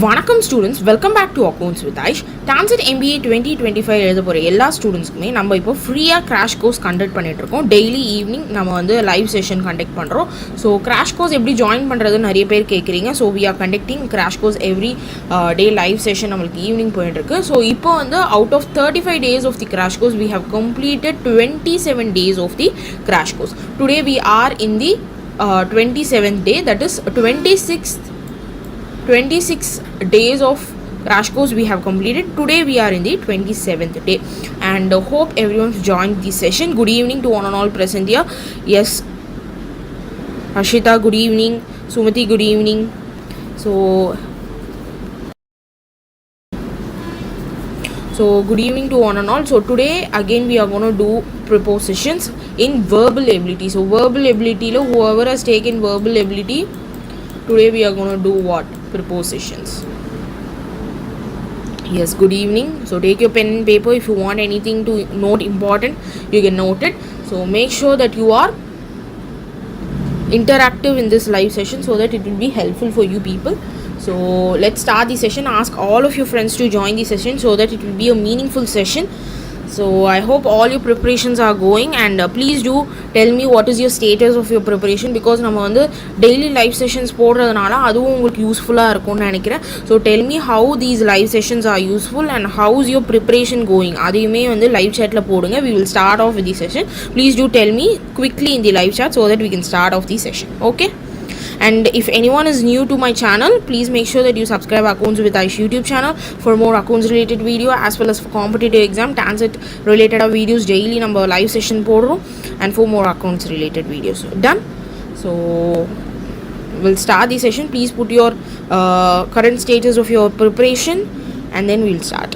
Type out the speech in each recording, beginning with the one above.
வணக்கம் students, welcome back to accounts with Aish. TANCET MBA 2025 எழுத போகிற எல்லா ஸ்டூடெண்ட்ஸ்க்குமே நம்ம இப்போ ஃப்ரீயாக கிராஷ் கோர்ஸ் கண்டக்ட் பண்ணிகிட்ருக்கோம். டெய்லி ஈவினிங் நம்ம வந்து லைவ் செஷன் கண்டக்ட் பண்ணுறோம். ஸோ கிராஷ் கோர்ஸ் எப்படி ஜாயின் பண்ணுறதுன்னு நிறைய பேர் கேட்குறீங்க. So we are conducting crash course every day live session நம்மளுக்கு ஈவினிங் போயிட்டுருக்கு. ஸோ இப்போ வந்து out of 35 days of the crash course we have completed 27 days of the crash course. Today we are in the 27th day, that is 26 days of crash course we have completed. Today we are in the 27th day and hope everyone's joined this session. Good evening to one and all present here. Yes, Ashita, good evening. Sumati, good evening. So good evening to one and all. So today again we are going to do prepositions in verbal ability. So verbal ability lo whoever has taken verbal ability, today we are going to do what? Prepositions. Yes, good evening. So take your pen and paper. If you want anything to note important, you can note it. So make sure that you are interactive in this live session so that it will be helpful for you people. So let's start the session. Ask all of your friends to join the session so that it will be a meaningful session. So I hope all your preparations are going, and please do tell me what is your status of your preparation, because நம்ம வந்து daily live sessions போடுறதுனால அதுவும் உங்களுக்கு யூஸ்ஃபுல்லாக இருக்கும்னு நினைக்கிறேன். So tell me how these live sessions are useful and how is your preparation going. அதையுமே வந்து live chatல போடுங்க. We will start off with the session. Please do tell me quickly in the live chat so that we can start off the session. Okay? And if anyone is new to my channel, please make sure that you subscribe Accounts with Aish YouTube channel for more accounts related video, as well as for competitive exam TANCET related videos daily number live session podrom, and for more accounts related videos. Done. So we'll start the session. Please put your current status of your preparation and then we'll start.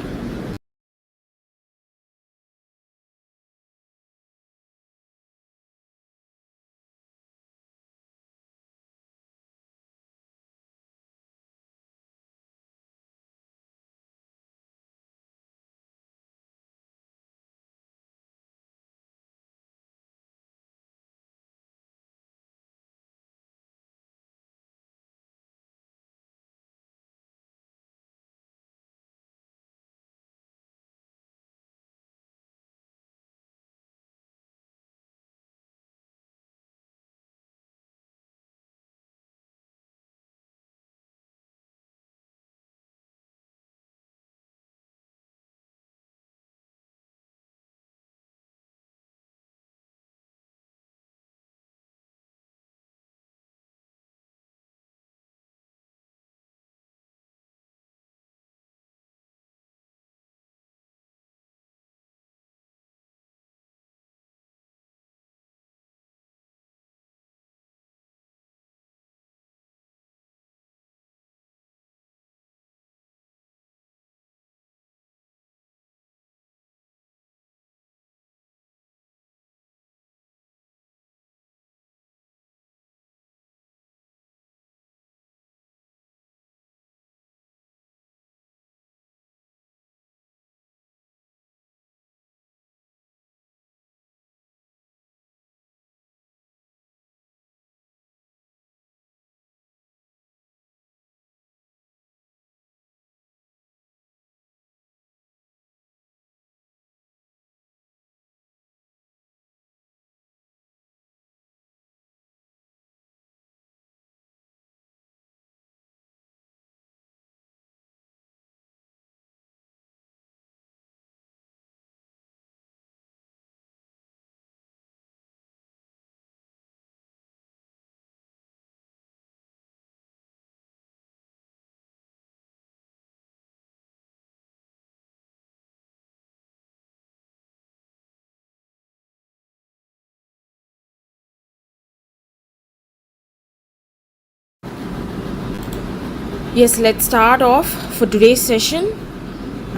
Yes, let's start off for today's session.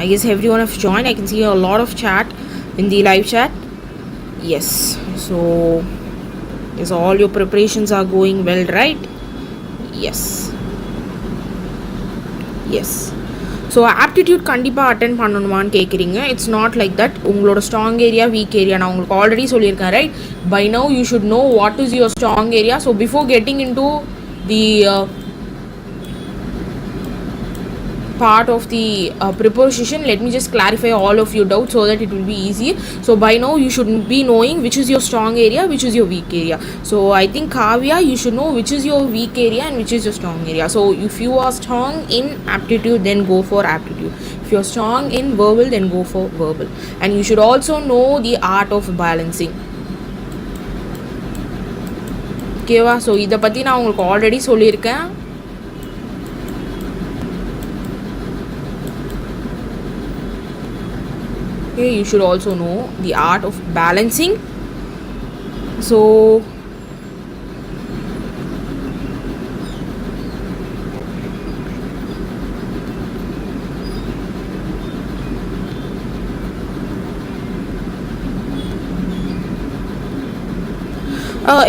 I guess everyone has joined. I can see a lot of chat in the live chat. Yes, so yes, all your preparations are going well, right? Yes. So aptitude கண்டிப்பாக attend பண்ணணுமான்னு கேட்குறீங்க. It's not like that. உங்களோட strong area, weak area நான் உங்களுக்கு already சொல்லியிருக்கேன், right? By now you should know what is your strong area. So before getting into the part of the preposition. Let me just clarify all of your doubts so that it will be easy. So by now you should be knowing which is your strong area, which is your weak area. So I think Kavya, you should know which is your weak area and which is your strong area. So if you are strong in aptitude, then go for aptitude. If you are strong in verbal, then go for verbal. And you should also know the art of balancing. ஓகேவா? So இதை பற்றி நான் உங்களுக்கு already சொல்லியிருக்கேன். Okay, you should also know the art of balancing. So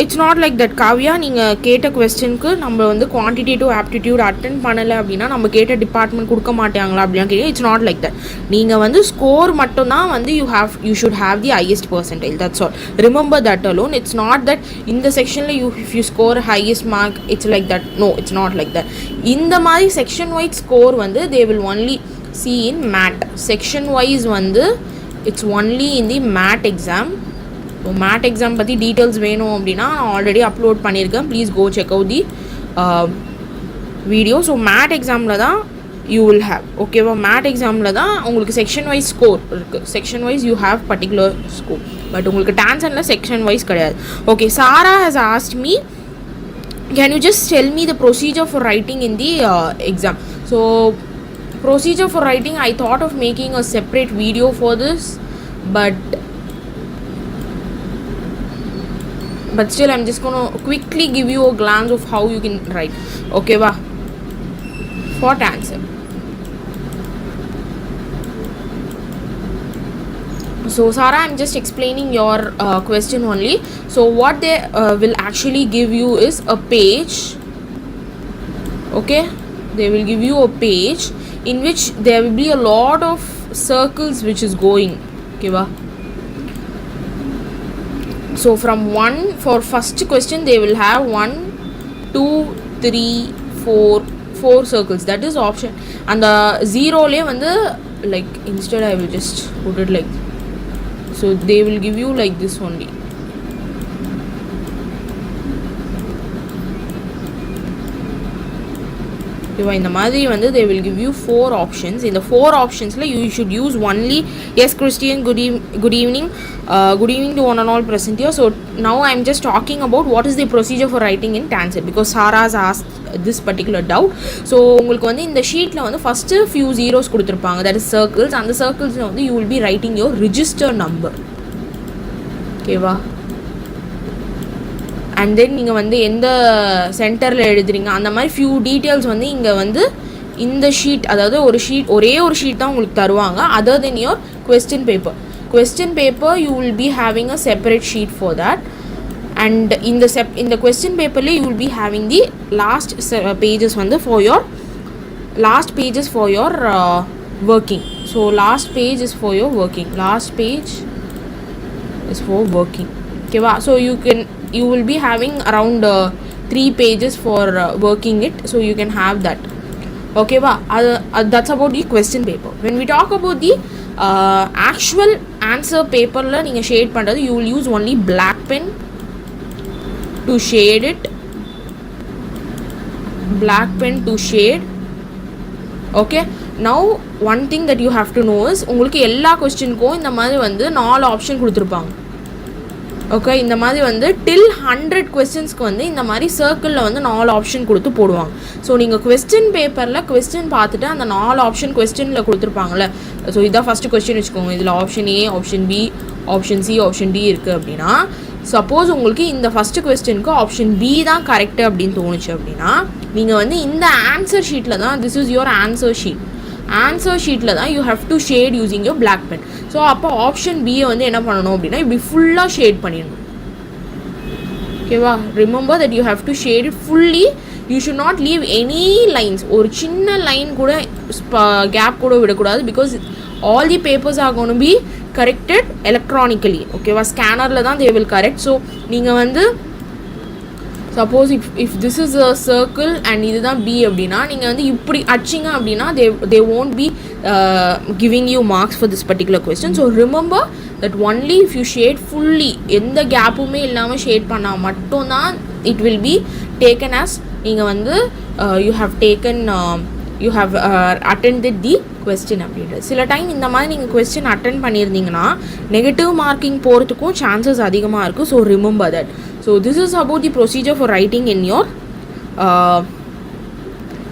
it's not like that, Kavya. நீங்கள் கேட்ட கொஸ்டினுக்கு நம்ம வந்து குவான்டிடேட்டிவ் ஆப்டிடியூட் அட்டென்ட் பண்ணலை அப்படின்னா நம்ம கேட்ட டிபார்ட்மெண்ட் கொடுக்க மாட்டாங்களா அப்படின்னா கேட்க. It's not like that. நீங்கள் வந்து ஸ்கோர் மட்டும்தான் வந்து you should have the highest percentile. That's all. Remember that alone. It's not that இந்த செக்ஷனில் if you score highest mark it's like that. No, it's not like that. இந்த மாதிரி section wise score வந்து they will only see in MAT. Section wise வந்து it's only in the MAT exam. So MAT exam பற்றி details வேணும் அப்படின்னா நான் already upload பண்ணியிருக்கேன். Please go check out the video. So MAT எக்ஸாமில் தான் you will have. ஓகேவா? MAT எக்ஸாமில் தான் உங்களுக்கு செக்ஷன் வைஸ் ஸ்கோர் இருக்குது. Section wise you have particular score. But உங்களுக்கு டான்சனில் செக்ஷன் வைஸ் கிடையாது. Okay, Sara has asked me, can you just tell me the procedure for writing in the exam? So procedure for writing, I thought of making a separate video for this, but still I'm just going to quickly give you a glance of how you can write. Okay va? For TANCET. So Sarah, I'm just explaining your question only. So what they will actually give you is a page. Okay, they will give you a page in which there will be a lot of circles which is going. Okay va? So from 1 for first question they will have 1 2 3 4 circles. That is option. And the zero le vandu, like, instead I will just put it like, so they will give you like this only. இந்த மாதிரி வந்து they will give you 4 options. இந்த 4 optionsல you should use only yes Christian, good evening, good evening to one and all present here. So now I am just talking about what is the procedure for writing in TANCET, because Sarah has asked this particular doubt. So உங்களுக்கு வந்து இந்த ஷீட்ல வந்து first few zeros கொடுத்திருப்பாங்க, that is circles. அந்த circlesல வந்து you will be writing your register number. ஓகேவா? And then நீங்கள் வந்து எந்த சென்டரில் எழுதுறீங்க அந்த மாதிரி ஃபியூ டீட்டெயில்ஸ் வந்து இங்கே வந்து இந்த ஷீட், அதாவது ஒரே ஒரு ஷீட் தான் உங்களுக்கு தருவாங்க. Other then your question paper you will be having a separate sheet for that. And இந்த கொஸ்டின் பேப்பர்லேயே you will be having the last pages வந்து for your working. So last page is for your working. Last page is for working. ஓகேவா? So you will be having around 3 pages for working it, so you can have that. Okay va? That's about the question paper. When we talk about the actual answer paper la neenga shade pandrathu, you will use only black pen to shade it. Black pen to shade. Okay, now one thing that you have to know is உங்களுக்கு எல்லா क्वेश्चनக்கும் இந்த மாதிரி வந்து 4 option கொடுத்திருப்பாங்க. Okay, இந்த மாதிரி வந்து டில் 100 கொஸ்டின்ஸ்க்கு வந்து இந்த மாதிரி சர்க்கிளில் வந்து 4 ஆப்ஷன் கொடுத்து போடுவாங்க. ஸோ நீங்கள் கொஸ்டின் பேப்பரில் கொஸ்டின் பார்த்துட்டு அந்த 4 ஆப்ஷன் கொஸ்டினில் கொடுத்துருப்பாங்கள்ல, ஸோ இதான் ஃபஸ்ட்டு கொஸ்டின் வச்சுக்கோங்க. இதில் option A, option B, option C, option D இருக்குது அப்படின்னா, சப்போஸ் உங்களுக்கு இந்த ஃபஸ்ட்டு கொஸ்டினுக்கு ஆப்ஷன் பி தான் கரெக்டு அப்படின்னு தோணுச்சு அப்படின்னா, நீங்கள் வந்து இந்த ஆன்சர் ஷீட்டில் தான், திஸ் இஸ் யுவர் ஆன்சர் ஷீட்டில் தான் you have to shade using your black pen. So அப்போ ஆப்ஷன் பியை வந்து என்ன பண்ணணும் அப்படின்னா இப்படி ஃபுல்லாக ஷேட் பண்ணிடணும். ஓகேவா? Remember that you have to shade it fully. You should not leave any lines. ஒரு சின்ன லைன் கூட கேப் கூட விடக்கூடாது. Because all the papers are gonna be corrected electronically. ஓகேவா? ஸ்கேனரில் தான் தே வில் கரெக்ட். ஸோ நீங்கள் வந்து suppose if this is a circle and இதுதான் B அப்படின்னா நீங்கள் வந்து இப்படி அடிச்சிங்க அப்படின்னா they won't be giving you marks for this particular question. So remember that only if you shade fully, எந்த கேப்புமே இல்லாமல் ஷேட் பண்ணால் மட்டும்தான் it will be taken as நீங்கள் வந்து you have attended the question அப்படின்றது. சில டைம் இந்த மாதிரி நீங்கள் கொஸ்டின் அட்டென்ட் பண்ணியிருந்தீங்கன்னா நெகட்டிவ் மார்க்கிங் போகிறதுக்கும் சான்சஸ் அதிகமாக இருக்குது. So remember that. So this is about the procedure for writing in your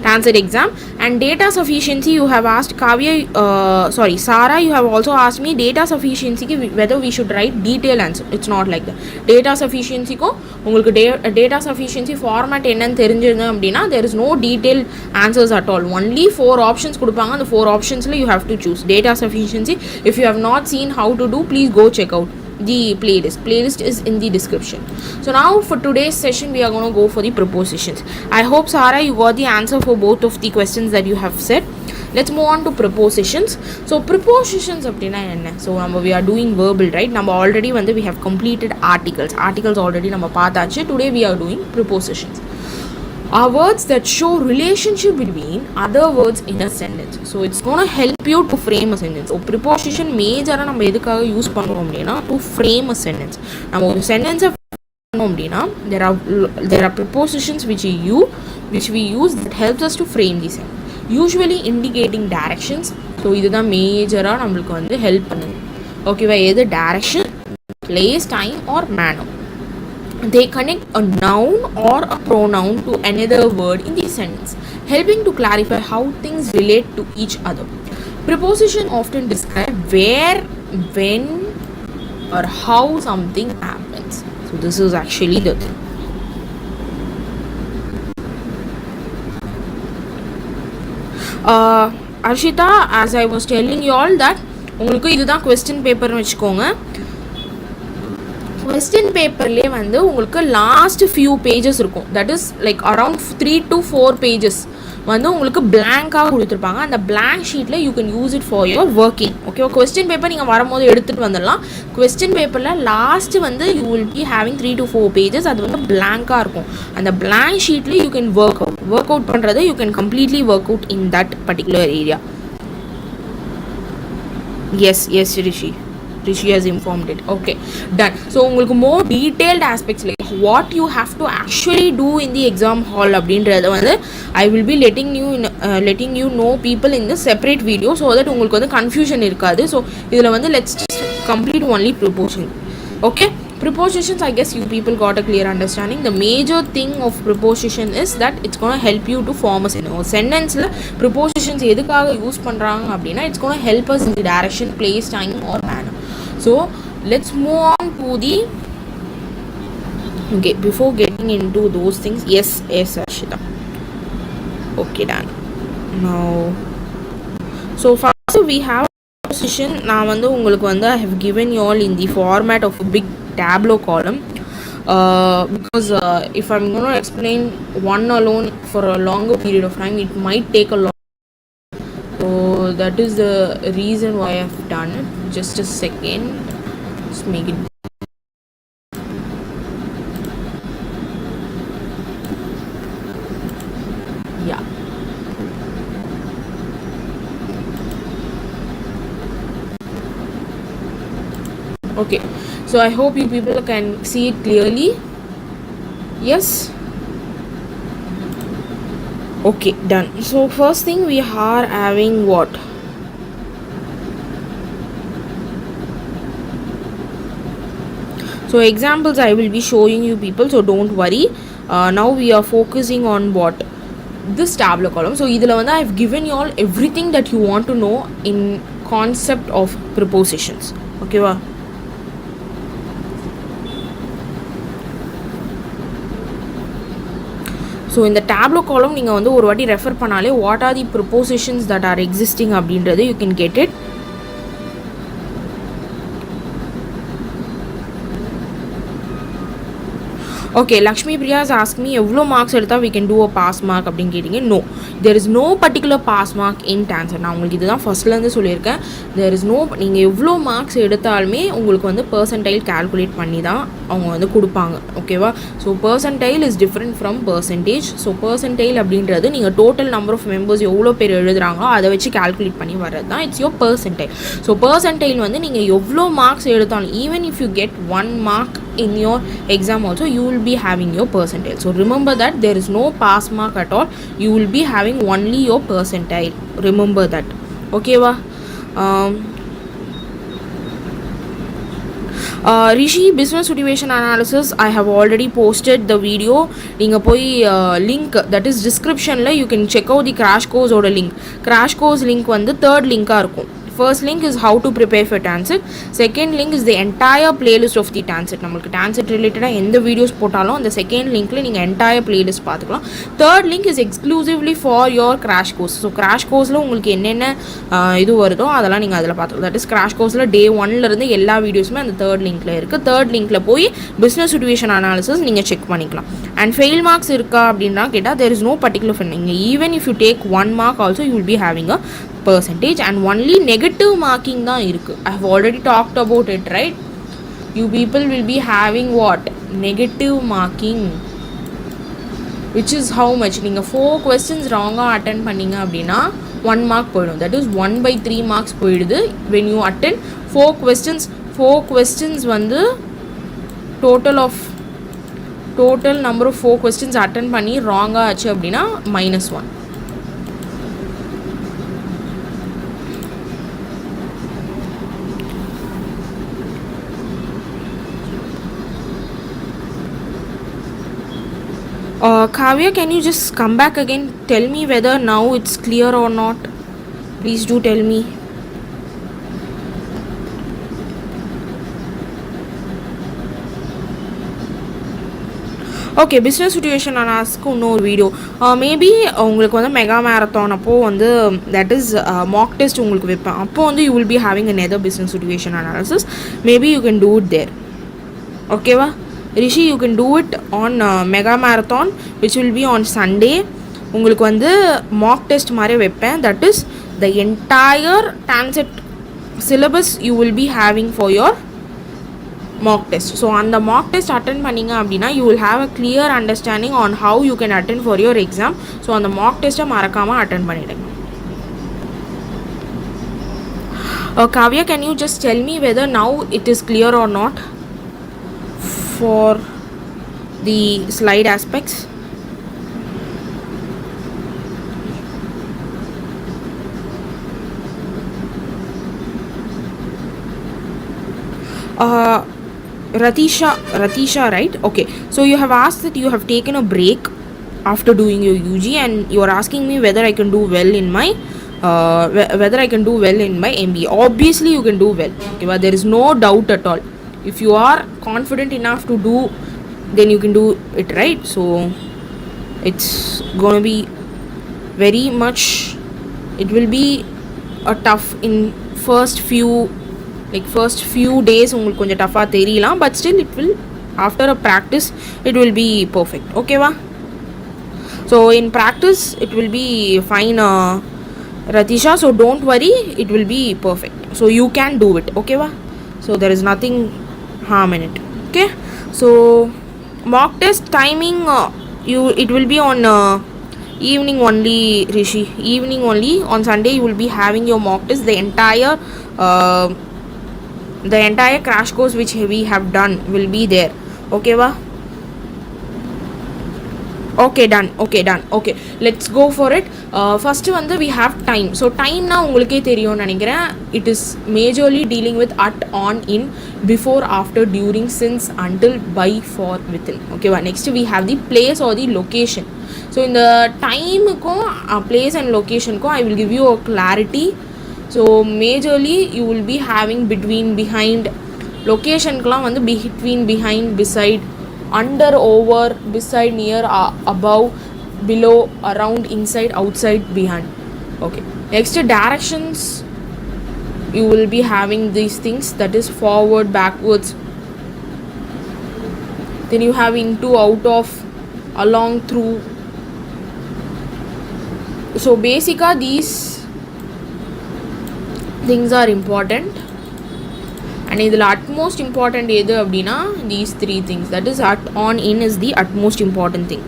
TANCET exam. And data sufficiency, you have asked Sarah, you have also asked me data sufficiency whether we should write detailed answer. It's not like that. Data sufficiency ko உங்களுக்கு data sufficiency format என்னன்னு தெரிஞ்சிருங்க அப்படின்னா there is no detailed answers at all. Only 4 options கொடுப்பாங்க. அந்த 4 optionsல you have to choose data sufficiency. If you have not seen how to do, please go check out the playlist is in the description. So now for today's session we are going to go for the prepositions. I hope Sarah you got the answer for both of the questions that you have said. Let's move on to prepositions. So prepositions அப்படினா என்ன? So we are doing verbal, right? நம்ம already வந்து we have completed articles already நம்ம பார்த்தாச்சு. Today we are doing prepositions. Are words that show relationship between other words in a sentence. So it's going to help you to frame a sentence. So preposition major-ஆ நம்ம எதுக்காக use பண்ணுறோம் அப்படின்னா to frame a sentence. நம்ம ஒரு சென்டென்ஸை பண்ணோம் அப்படின்னா there are prepositions which we use that helps us to frame the sentence. Usually indicating directions. So இதுதான் மேஜராக நம்மளுக்கு வந்து ஹெல்ப் பண்ணுது. ஓகேவா? எது direction, place, time or manner. They connect a noun or a pronoun to another word in the sentence, helping to clarify how things relate to each other. Preposition often describe where, when or how something happens. So this is actually the thing. Arshita, as I was telling you all that உங்களுக்கு இதுதான் question paper னு வெச்சுக்கோங்க. Question பேப்பர்லேயே வந்து உங்களுக்கு last few pages இருக்கும். That is like around 3 to 4 pages வந்து உங்களுக்கு பிளாங்காக கொடுத்துருப்பாங்க. அந்த பிளாங்க் ஷீட்டில் you can use it for your working. Okay, question paper நீங்கள் வரும்போது எடுத்துகிட்டு வந்துடலாம். கொஸ்டின் பேப்பரில் லாஸ்ட்டு வந்து you will be having 3 to 4 pages. அது வந்து பிளாங்காக இருக்கும். அந்த பிளாங்க் ஷீட்டில் யூ கேன் ஒர்க் அவுட் பண்ணுறதை you can completely work out in that particular area. S Rishi has informed it. Okay, done. So உங்களுக்கு more detailed aspects like what you have to actually do in the exam hall அப்படின்றது வந்து I will be letting you know people in the separate video so that உங்களுக்கு வந்து confusion இருக்காது. So இதில் வந்து let's just complete only preposition. Okay, prepositions, I guess you people got a clear understanding. The major thing of preposition is that it's going to help you to form a sentenceல prepositions எதுக்காக use பண்ணுறாங்க அப்படின்னா it's going to help us in the direction, place, time or manner. So let's move on to the before getting into those things. Yes Ashita. Okay, done. Now so first we have preposition. நான் வந்து உங்களுக்கு வந்து I have given you all in the format of a big tableau column because if I'm going to explain one alone for a longer period of time it might take a long. So that is the reason why I have done it. Just a second, just make it. Yeah, okay, so I hope you people can see it clearly. Yes, okay, done. So first thing we are having what? So examples I will be showing you people, so don't worry. Now we are focusing on what? This tableau column. So idhula vanda I have given you all everything that you want to know in concept of prepositions. Okay va? So in the tableau column நீங்கள் வந்து ஒரு வாட்டி refer பண்ணாலே what are the prepositions that are existing அப்படின்றது you can get it. Okay, Lakshmi Priya has asked me எவ்வளோ marks எடுத்தால் we can do a pass mark அப்படின்னு கேட்டிங்க. No, there is no particular pass mark in TANCET. நான் உங்களுக்கு இதுதான் ஃபஸ்ட்லேருந்து சொல்லியிருக்கேன். there is no, நீங்கள் எவ்வளோ மார்க்ஸ் எடுத்தாலுமே உங்களுக்கு வந்து பர்சன்டைல் கால்குலேட் பண்ணி தான் அவங்க வந்து கொடுப்பாங்க. ஓகேவா? So percentile is different from percentage. So percentile அப்படின்றது நீங்கள் டோட்டல் நம்பர் ஆஃப் மெம்பர்ஸ் எவ்வளோ பேர் எழுதுகிறாங்களோ அதை வச்சு கால்குலேட் பண்ணி வர்றது தான் it's your percentile. So percentile வந்து நீங்கள் எவ்வளோ மார்க்ஸ் எடுத்தாலும் even if you get 1 mark in your exam also, you will be having your percentile. So remember that there is no pass mark at all. You will be having only your percentile. Remember that. Okay va? Rishi, business situation analysis, I have already posted the video. Neenga poi link, that is description la you can check out the crash course oda link. Crash course link வந்து third link ah irukum. First link is how to prepare for TANCET. Second link is the entire playlist of the TANCET. நமக்கு TANCET related எந்த videos போட்டாலும் அந்த second லிங்க்ல நீங்கள் entire playlist பார்த்துக்கலாம். Third link is exclusively for your crash course. So crash courseல உங்களுக்கு என்னென்ன இது வருதோ அதெல்லாம் நீங்கள் அதில் பார்த்துக்கலாம். தட் இஸ் crash courseல day 1லேருந்து எல்லா வீடியோஸுமே அந்த தேர்ட் லிங்க்ல இருக்குது. தேர்ட் லிங்க்ல போய் பிஸ்னஸ் சிச்சுவேஷன் அனாலிசிஸ் நீங்கள் செக் பண்ணிக்கலாம். அண்ட் ஃபெயில் மார்க்ஸ் இருக்கா அப்படின்னா கேட்டால் there is no particular fail. நீங்கள் even if you take 1 mark also you will be having a percentage, and only negative marking தான் இருக்கு. I have already talked about it, right? You people will be having what? Negative marking, which is how much? நீங்கள் 4 questions wrong-ஆ attend பண்ணீங்க அப்படின்னா 1 mark போயிடும். That is 1/3 marks போயிடுது. When you attend 4 questions வந்து total number of 4 questions attend பண்ணி wrong-ஆ ஆச்சு அப்படின்னா -1. Kavya, can you just come back again? Tell me whether now it's clear or not. Please do tell me. Okay, business situation நான் ஆஸ்க்கு இன்னொரு video maybe உங்களுக்கு வந்து mega marathon அப்போது வந்து that is Mach test உங்களுக்கு வைப்பேன். அப்போது வந்து you will be having another business situation analysis. Maybe you can do it there. ஓகேவா Rishi, you can do it on mega marathon which will be on Sunday. உங்களுக்கு வந்து mock test மாதிரி வைப்பேன். That is the entire TANCET syllabus you will be having for your mock test. So அந்த mock test attend பண்ணீங்க அப்படின்னா you will have a clear understanding on how you can attend for your exam. So அந்த mock test மறக்காம attend பண்ணிடுங்க. Kavya, can you just tell me whether now it is clear or not for the slide aspects? Ratisha, right? Okay, so you have asked that you have taken a break after doing your UG and you are asking me whether I can do well in my MBA. Obviously you can do well. Okay, but there is no doubt at all. If you are confident enough to do, then you can do it, right? So it's going to be very much, it will be a tough in first few days உங்களுக்கு கொஞ்சம் டஃபா தெரியலாம், but still it will, after a practice it will be perfect. Okay va? So in practice it will be fine, Ratisha, so don't worry, it will be perfect. So you can do it. Okay va? So there is nothing harm in it. Okay, so mock test timing, it will be on evening only, Rishi. Evening only on Sunday you will be having your mock test. The entire crash course which we have done will be there. Okay va? Okay, done. Okay, let's go for it. First வந்து we have time. So time na உங்களுக்கே தெரியும் நினைக்கிறேன். It is majorly dealing with at, on, in, before, after, during, since, until, by, for, within. Okay, next we have the place or the location. So in the time ko place and location ko I will give you a clarity. So majorly you will be having between, behind. Location kலாம் வந்து between, behind, beside, under, over, beside, near, above, below, around, inside, outside, behind. Okay, next directions you will be having these things, that is forward, backwards, then you have into, out of, along, through. So basically these things are important, and இதில் utmost important எது அப்படின்னா these three things, that is at, on, in is the utmost important thing.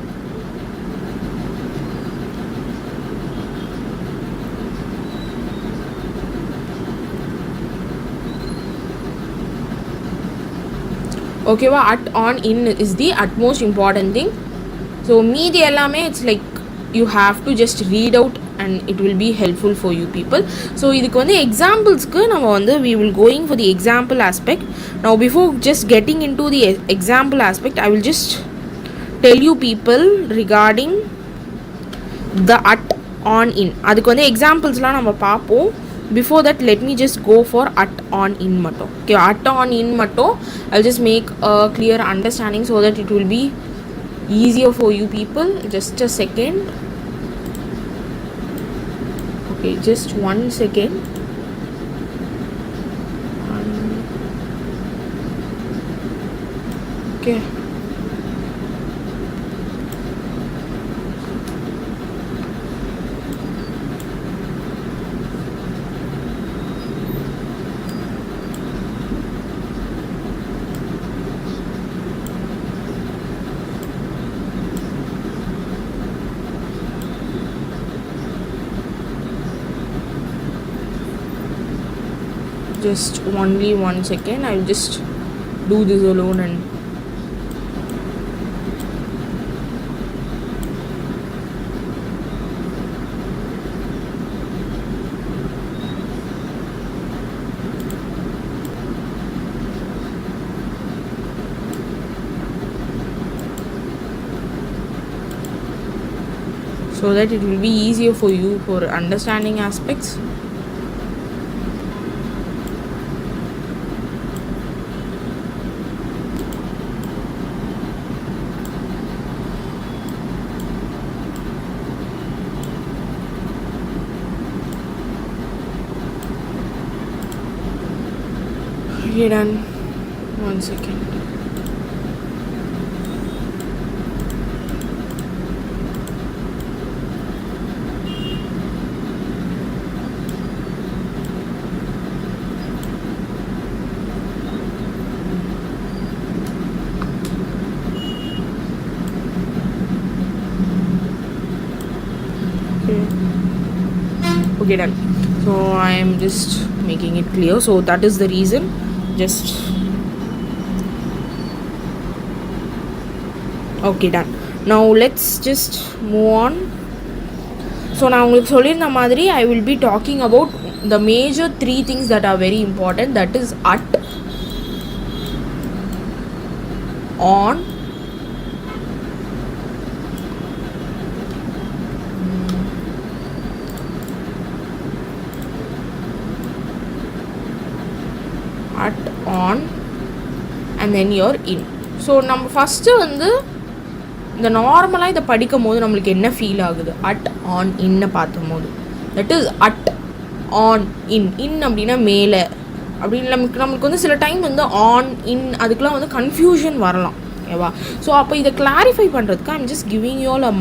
Okay, at, on, in is the utmost important thing. So மீதி எல்லாமே it's like you have to just read out and it will be helpful for you people. So இதுக்கு வந்து எக்ஸாம்பிள்ஸ்க்கு நம்ம வந்து we will going for the example aspect. Now before just getting into the example aspect, I will just tell you people regarding the at, on, in. அதுக்கு வந்து எக்ஸாம்பிள்ஸ்லாம் நம்ம பார்ப்போம். Before that, let me just go for at, on, in மட்டும். Okay, at, on, in மட்டும் I'll just make a clear understanding so that it will be easier for you people. Just a second. Okay, just 1 second. Okay. Just only 1 second. I will just do this alone and so that it will be easier for you for understanding aspects. Okay, done. 1 second. Okay, done. So I am just making it clear. So that is the reason. Just okay, done. Now let's just move on. So now I will be talking about the major 3 things that are very important, that is at, on, at, on, and then your in. So நம்ம first வந்து இந்த நார்மலாக இதை படிக்கும் போது நம்மளுக்கு என்ன feel ஆகுது, அட், ஆன், இன்னு பார்த்தும் தட் இஸ் அட், ஆன், இன் அப்படின்னா மேலே அப்படின்னு நம்மளுக்கு வந்து சில டைம் வந்து ஆன், இன் அதுக்கெலாம் வந்து கன்ஃபியூஷன் வரலாம். ஓகேவா? ஸோ அப்போ இதை கிளாரிஃபை பண்ணுறதுக்கு I'm just giving you all a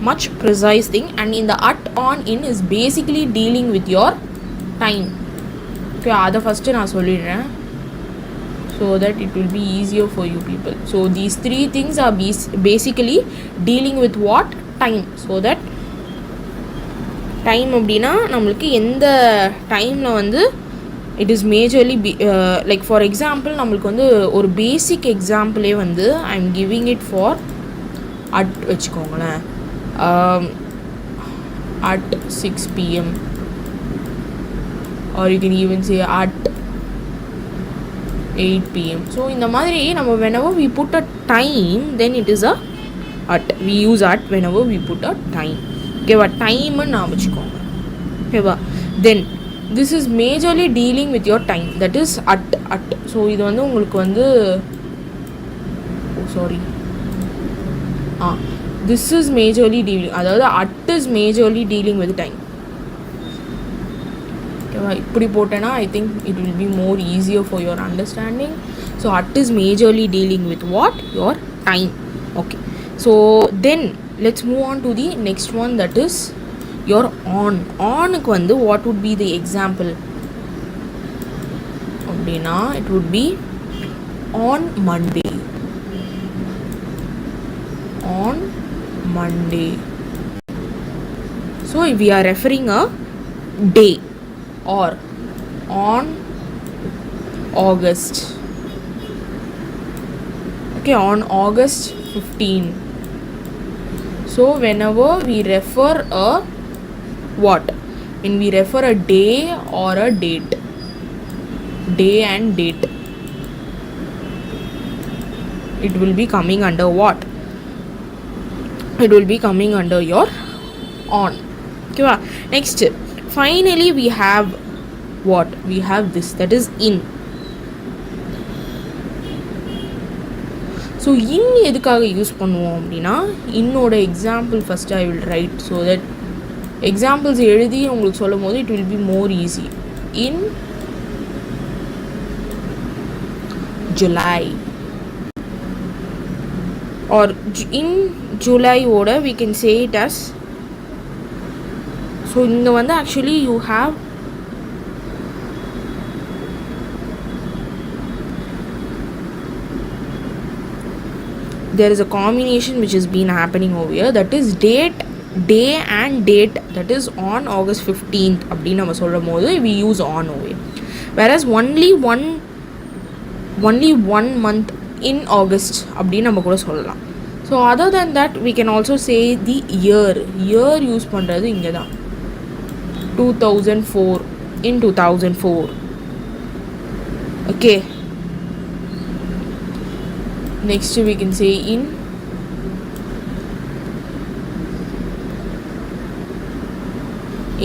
much precise thing, and in the at, on, in is basically dealing with your time. Okay, அதை ஃபஸ்ட்டு நான் சொல்லிடுறேன் so that it will be easier for you people. So these 3 things are basically dealing with what? Time. So that time அப்படின்னா நம்மளுக்கு எந்த டைமில் வந்து it is majorly like for example நம்மளுக்கு வந்து ஒரு பேசிக் எக்ஸாம்பிளே வந்து I am giving it for at வச்சுக்கோங்களேன், at 6 PM, or you can even say at 8 PM. So in the மாதிரி நம்ம whenever we put a time, then it is a at. We use at whenever we put a time. ஓகேவா? டைம்னு நான் வச்சுக்கோங்க. ஓகேவா? தென் this is majorly dealing with your time, that is at. So இது வந்து உங்களுக்கு வந்து this is majorly dealing, அதாவது at is majorly dealing with time. இப்படி போட்டேன்னா I think it will be more easier for your understanding. So at is majorly dealing with what? Your time. Okay, so then let's move on to the next one, that is your on. On-க்கு வந்து what would be the example அப்படின்னா it would be on Monday. On Monday. So if we are referring a day, or on August. Okay, on August 15. So whenever we refer a what? When we refer a day or a date. Day and date. It will be coming under what? It will be coming under your on. Okay, next, finally we have what? We have this, that is in. So in எதுக்காக use பண்ணுவோம் அப்படின்னா, இன்னோட example first I will write, so that examples எழுதி உங்களுக்கு சொல்லும் போது it will be more easy. In July or in ஜூலையோட we can say it as. So இங்கே வந்து actually you have there is a combination which has been happening over here, that is date, day and date, that is on August 15th அப்படின்னு நம்ம சொல்லும் போது we use on over here. Whereas only one month in August அப்படின்னு நம்ம கூட சொல்லலாம். So other than that we can also say the year. Year use பண்ணுறது இங்கே தான், 2004, in 2004. Okay, next we can say in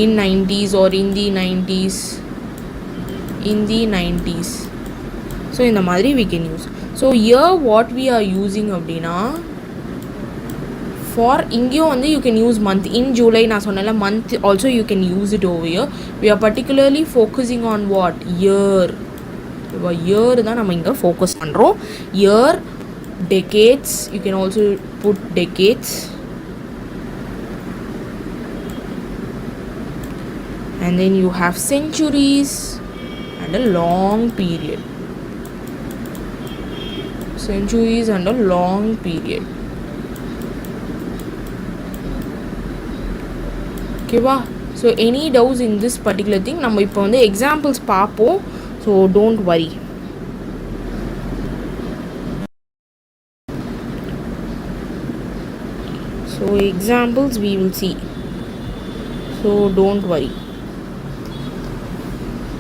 in 90s or in the 90s, in the 90s. So in the madri we can use. So here what we are using அப்படினா, for இங்கேயும் வந்து you can use month. In July நான் சொன்னல month also you can use it over here. We are particularly focusing on what? Year. Year தான் நம்ம இங்கே focus பண்ணுறோம். Year, decades, you can also put decades, and then you have centuries and a long period. Centuries and a long period. Okay va? So any doubts in this particular thing, நம்ம இப்போ வந்து examples பார்ப்போம், so don't worry. So examples we will see, so don't worry.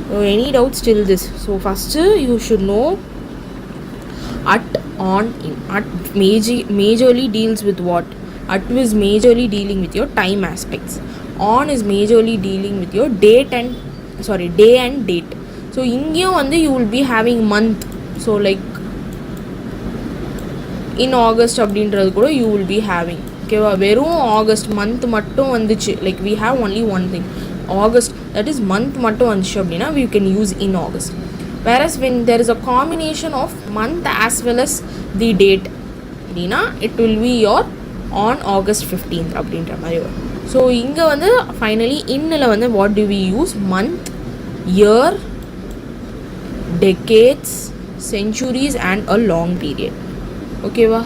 So any doubts till this? So first you should know at, on, in. At majorly deals with what? At is majorly dealing with your time aspects. On is majorly dealing with your date and day and date. So இங்கேயும் வந்து you will be having month. So like in August அப்படின்றது கூட you will be having. ஓகேவா, வெறும் August month மட்டும் வந்துச்சு, like we have only one thing August, that is month மட்டும் வந்துச்சு அப்படின்னா we can use in August. Whereas when there is a combination of month as well as the date அப்படின்னா it will be your on August 15th அப்படின்ற மாதிரி வரும். So இங்கே வந்து finally இன்னில் வந்து what do we use? Month, year, decades, centuries and a long period. Okay va?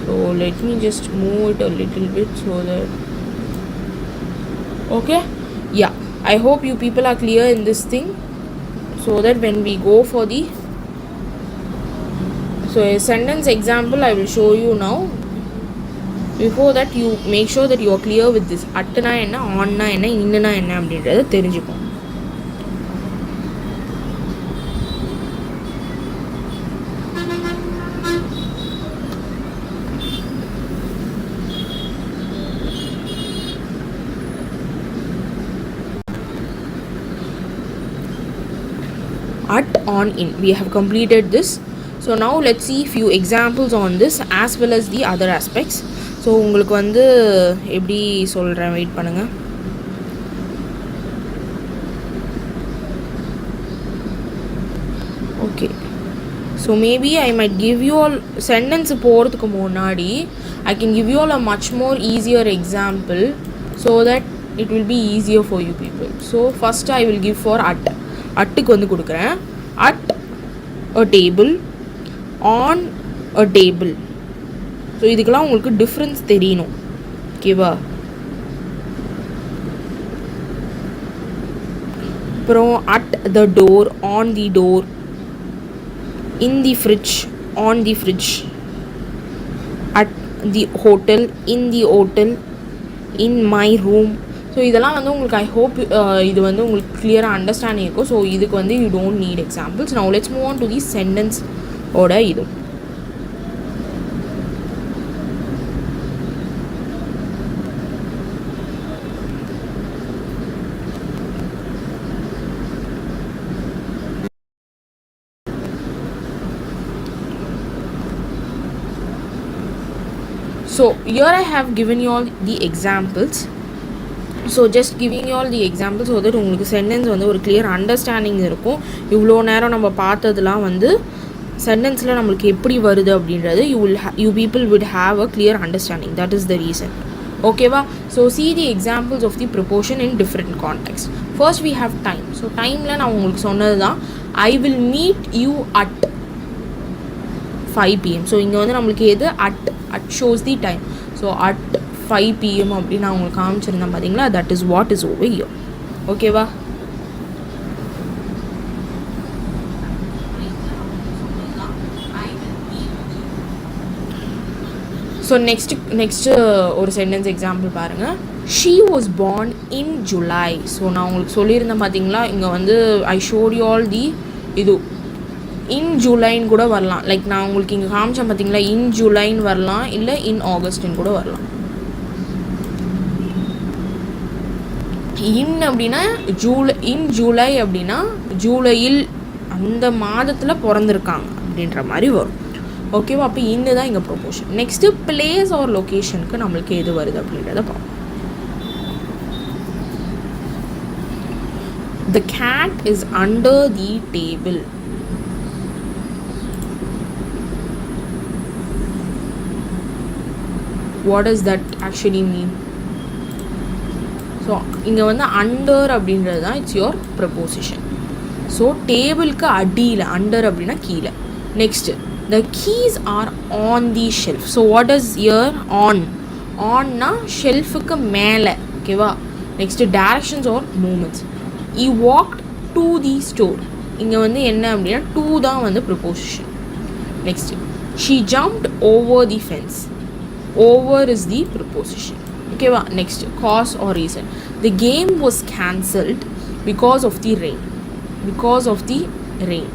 So let me just move it a little bit so that, okay, yeah, I hope you people are clear in this thing, so that when we go for the, so a sentence example I will show you now. Before that you make sure that you are clear with this. At na enna, on na enna, in na enna அப்படின்றது தெரிஞ்சுக்கோ. At, on, in, we have completed this. So now let's see few examples on this as well as the other aspects. So உங்களுக்கு வந்து எப்படி சொல்கிறேன், wait பண்ணுங்கள். Okay, So maybe I might give you all sentence போகிறதுக்கு முன்னாடி I can give you all a much more easier example so that it will be easier for you people. So first I will give for அட்டுக்கு வந்து கொடுக்குறேன். At a table, on a table. So இதுக்கெல்லாம் உங்களுக்கு difference தெரியணும். ஓகேவா? அப்புறம் at the door, on the door, in the fridge, on the fridge, at the hotel, in the hotel, in my room. So இதெல்லாம் வந்து உங்களுக்கு ஐ ஹோப் இது வந்து உங்களுக்கு கிளியராக அண்டர்ஸ்டாண்டிங் இருக்கும். ஸோ இதுக்கு வந்து you don't need examples. Now let's move on to the sentence ஓட இது. So here I have given you all the examples. So just giving you all the examples so that உங்களுக்கு sentence வந்து ஒரு clear understanding இருக்கும். இவ்வளோ நேரம் நம்ம பார்த்ததுலாம் வந்து சென்டென்ஸில் நம்மளுக்கு எப்படி வருது அப்படின்றது you people would have a clear understanding. That is the reason. ஓகேவா? So see the examples of the preposition in different context. First we have time. So timeல நான் உங்களுக்கு சொன்னது தான் I will meet you at 5 PM. So இங்கே வந்து நம்மளுக்கு எது at shows the time. So at 5 PM அப்படின்னு நான் உங்களுக்கு காமிச்சிருந்தேன் பார்த்தீங்களா? that is what is over here. ஓகேவா? ஸோ நெக்ஸ்ட்டு ஒரு சென்டென்ஸ் எக்ஸாம்பிள் பாருங்கள். she was born in July. So நான் உங்களுக்கு சொல்லியிருந்தேன் பார்த்தீங்களா? இங்கே வந்து I showed you all the இது இன் ஜூலைன்னு கூட வரலாம். லைக் நான் உங்களுக்கு இங்கே காமிச்சேன் பார்த்தீங்களா? இன் ஜூலைன்னு வரலாம், இல்லை இன் ஆகஸ்ட்னு கூட வரலாம். இன் அப்படின்னா இன் ஜூலை அப்படின்னா ஜூலையில் அந்த மாதத்தில் பிறந்திருக்காங்க அப்படின்ற மாதிரி வரும். ஓகேவா? அப்போ இன்னு தான் இங்கே ப்ரொபோஷன். நெக்ஸ்ட்டு பிளேஸ் ஆர் லொக்கேஷனுக்கு நம்மளுக்கு எது வருது அப்படின்றத பார்ப்போம். The cat is under the table. What does that actually mean? So இங்கே வந்து அண்டர் அப்படின்றது தான் இட்ஸ் யோர் ப்ரப்போசிஷன். ஸோ டேபிளுக்கு அடியில், அண்டர் அப்படின்னா கீழே. Next the keys are on the shelf. So what is here on? ஆன்னா ஷெல்ஃபுக்கு மேலே. ஓகேவா? Next directions are movements. I walked to the store. இங்கே வந்து என்ன அப்படின்னா டூ தான் வந்து preposition. Next she jumped over the fence. Over is the preposition. Okay, next cause or reason. The game was cancelled because of the rain. Because of the rain.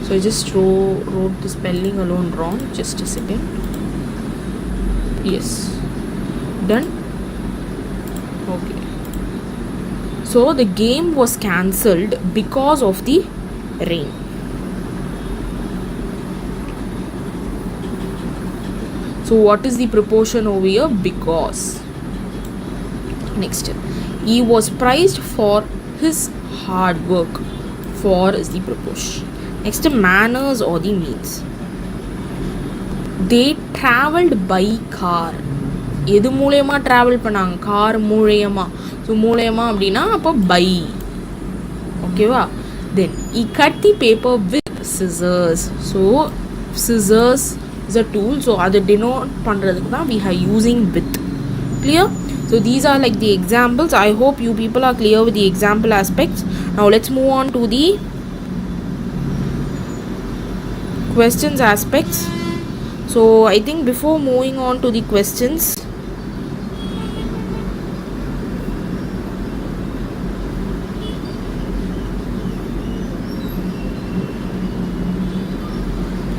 So I just wrote the spelling alone wrong. Just a second. Yes. Done? Okay. So the game was cancelled because of the rain. So what is the preposition over here? Because. Next, he was praised for his hard work. For is the preposition. Next, manners or the means. They travelled by car. எது மூலயமா travel பண்ணாங்க? Car மூலயமா. So மூலயமா அப்படின்னா அப்போ by. ஓகேவா? Then I cut the paper with scissors. So scissors is a tool. So அதை denote பண்ணுறதுக்கு தான் we are using with. Clear? So these are like the examples. I hope you people are clear with the example aspects. Now let's move on to the questions aspects. So I think before moving on to the questions,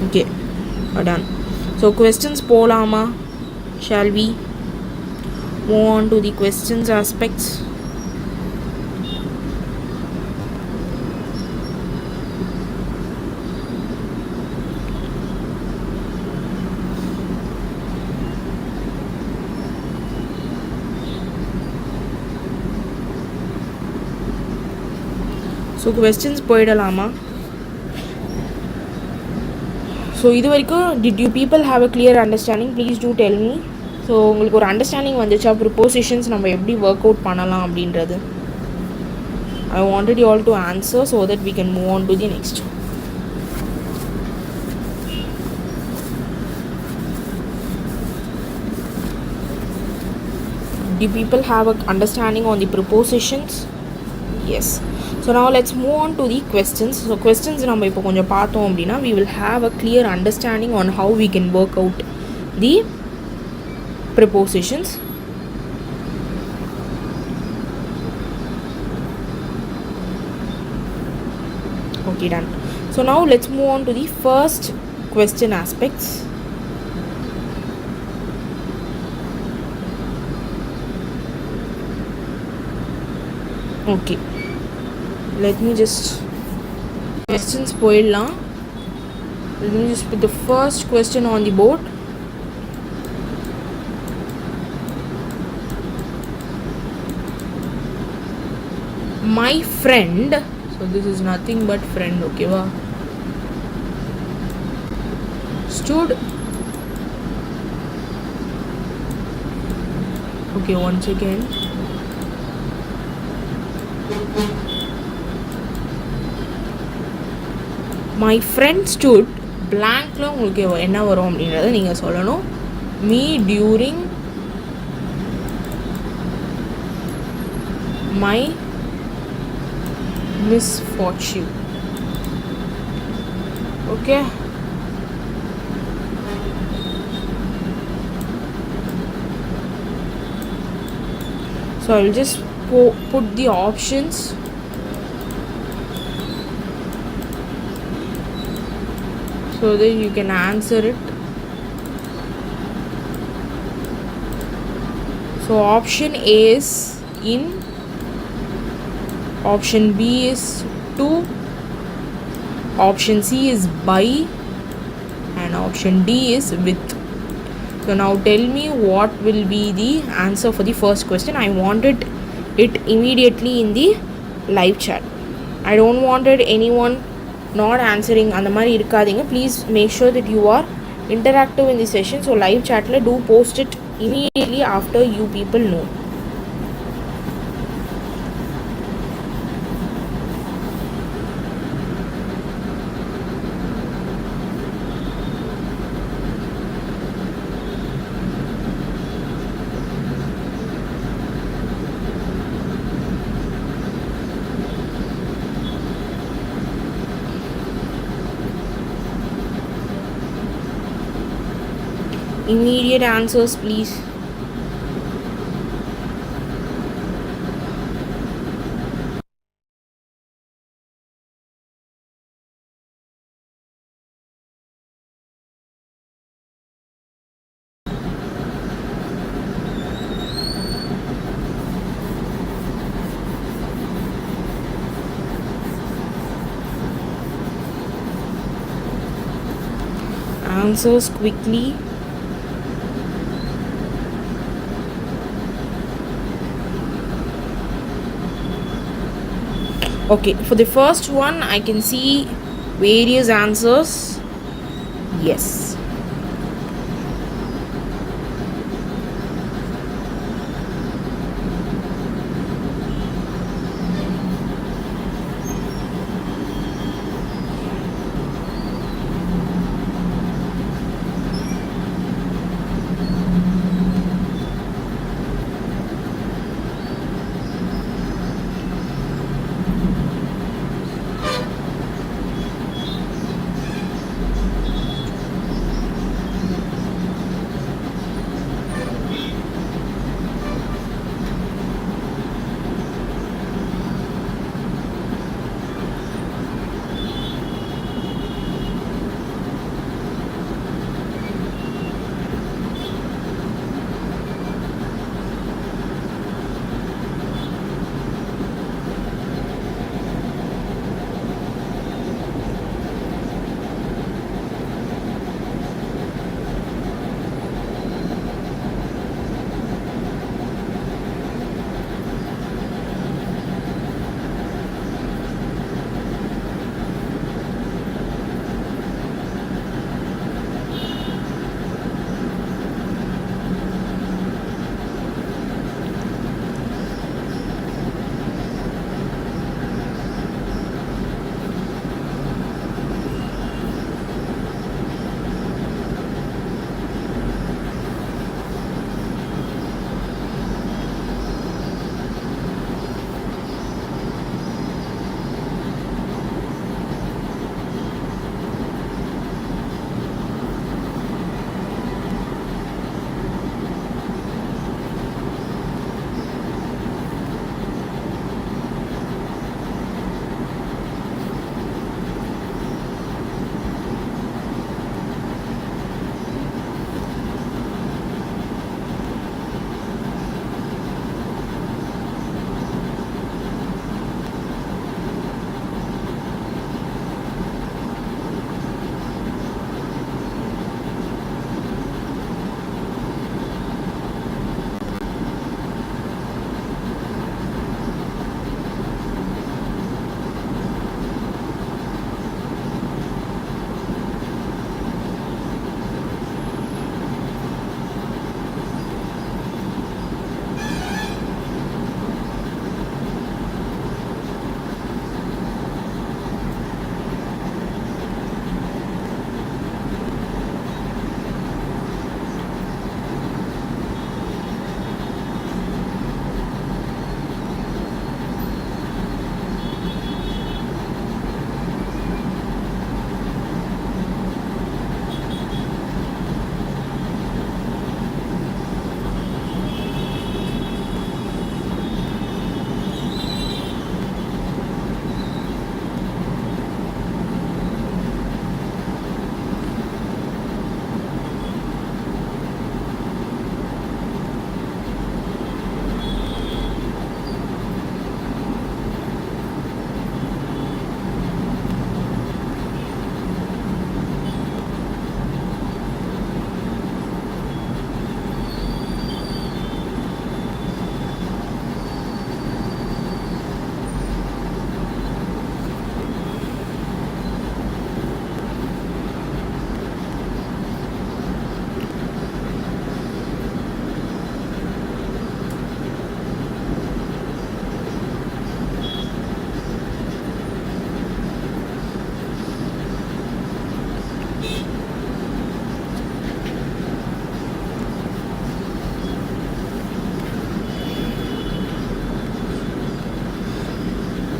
okay, we're done. So questions polama, shall we move on to the questions aspects? So questions போயிடலாமா? So இது வரைக்கும் did you people have a clear understanding? Please do tell me. So உங்களுக்கு ஒரு understanding வந்துச்சா prepositions நம்ம எப்படி work out பண்ணலாம் அப்படின்றது? I wanted you all to answer so that we can move on to the next. Do people have an understanding on the prepositions? Yes. So now let's move on to the questions. So questions நம்ம இப்போ கொஞ்சம் பார்த்தோம் அப்படின்னா we will have a clear understanding on how we can work out the prepositions. Okay, done. So now let's move on to the first question aspects. Okay, let me just questions poidla. Let me just put the first question on the board. My friend, so this is nothing but friend, okay va, stood, okay, once again, my friend stood blankல உங்களுக்கு என்ன வரும் அப்படின்றத நீங்கள் சொல்லணும். Me during my misfortune. Okay, so I will just put the options. So that you can answer it. So option A is in, option B is to, option C is by, and option D is with. So now tell me what will be the answer for the first question. I wanted it immediately in the live chat. I don't wanted anyone not answering அந்த மாதிரி இருக்காதீங்க. Please make sure that you are interactive in the session. So live chatல do post it immediately after you people know. Immediate answers, please. Answers quickly. Okay, for the first one I can see various answers. Yes,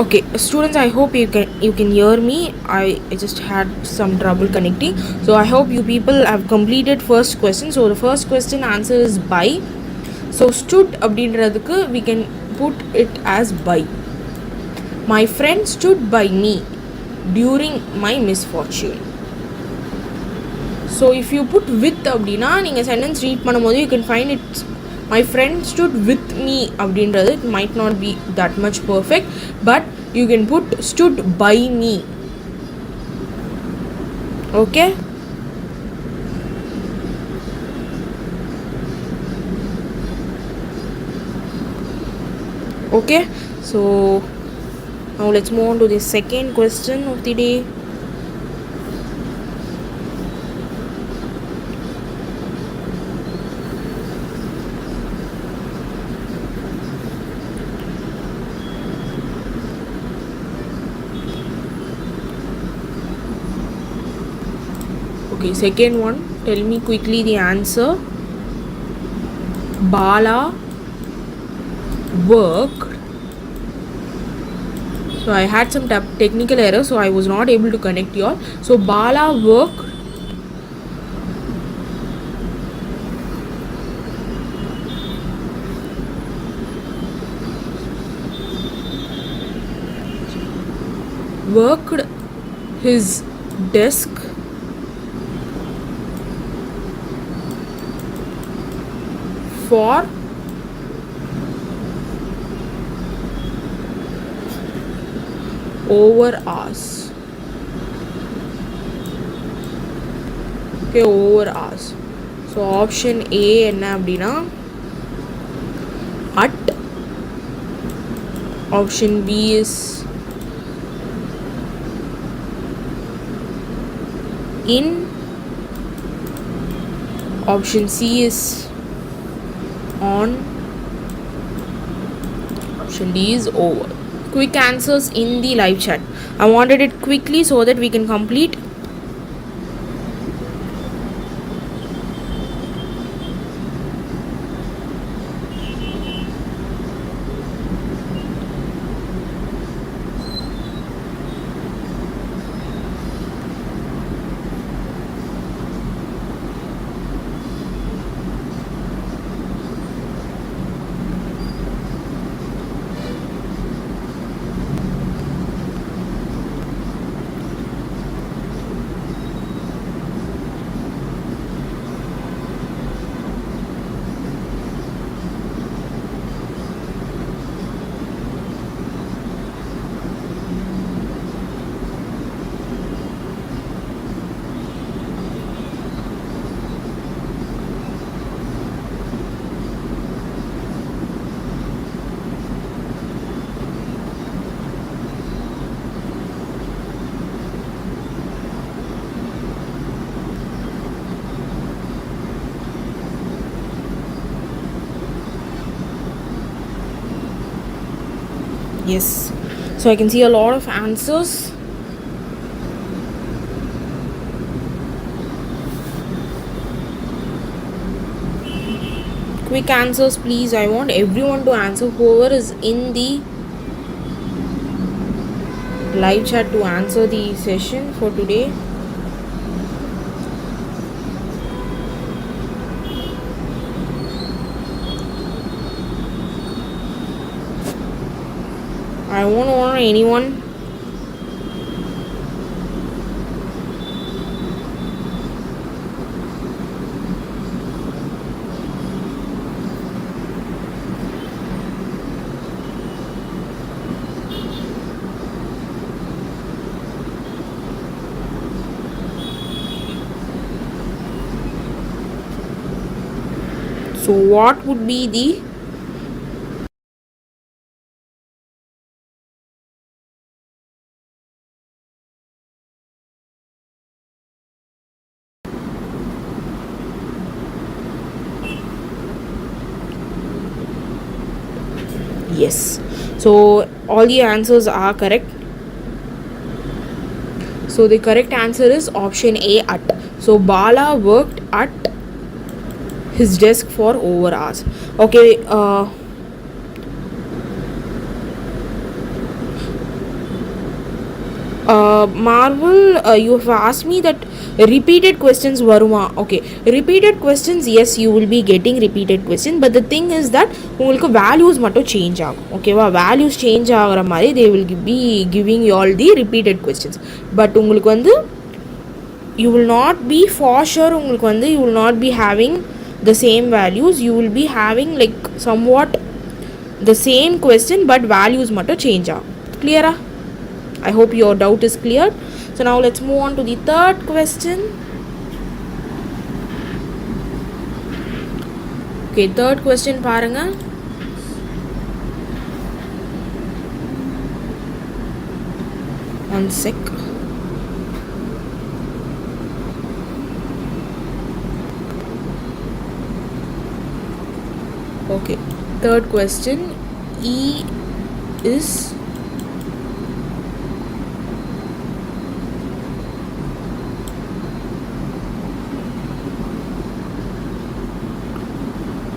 Okay, students, I hope you can hear me. I just had some trouble connecting. So I hope you people have completed first question. So the first question answer is by. So stood அப்படின்றதுக்கு we can put it as by. My friend stood by me during my misfortune. So if you put with அப்படின்னா நீங்கள் sentence read பண்ணும்போது you can find it. My friend stood with me அப்படின்றது it might not be that much perfect, but you can put stood by me. Okay. Okay, so now let's move on to the second question of the day. Okay, second one, tell me quickly the answer. Bala worked. So I had some technical error, so I was not able to connect you all. So Bala worked his desk for over hours. Okay, over hours. So option A என்ன அப்படின்னா at. Option B is in. Option C is on. Option D is over. Quick answers in the live chat. I wanted it quickly so that we can complete. Yes, so I can see a lot of answers. Quick answers please. I want everyone to answer. Whoever is in the live chat to answer the session for today. I won't want anyone. So what would be the yes, so all the answers are correct. So the correct answer is option A, at. So Bala worked at his desk for over hours. Okay, Marvel, you have asked me that repeated questions varuma. Okay, repeated questions, yes, you will be getting repeated questions, but the thing is that உங்களுக்கு values மட்டும் change ஆகும். ஓகேவா, values change ஆகிற மாதிரி they will be giving you all the repeated questions. But உங்களுக்கு வந்து you will not be for sure, உங்களுக்கு வந்து you will not be having the same values, you will be having like somewhat the same question but values மட்டும் change ஆகும். Clear? I hope your doubt is clear. So now let's move on to the third question. Okay, third question பாருங்க. One sec. Okay, third question. E is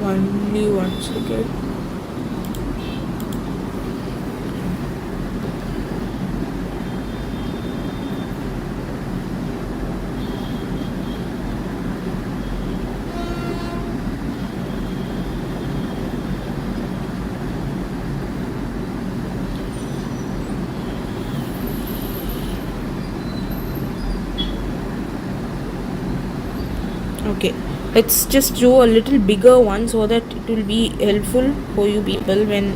only 1 second. Okay, let's just do a little bigger one so that it will be helpful for you people when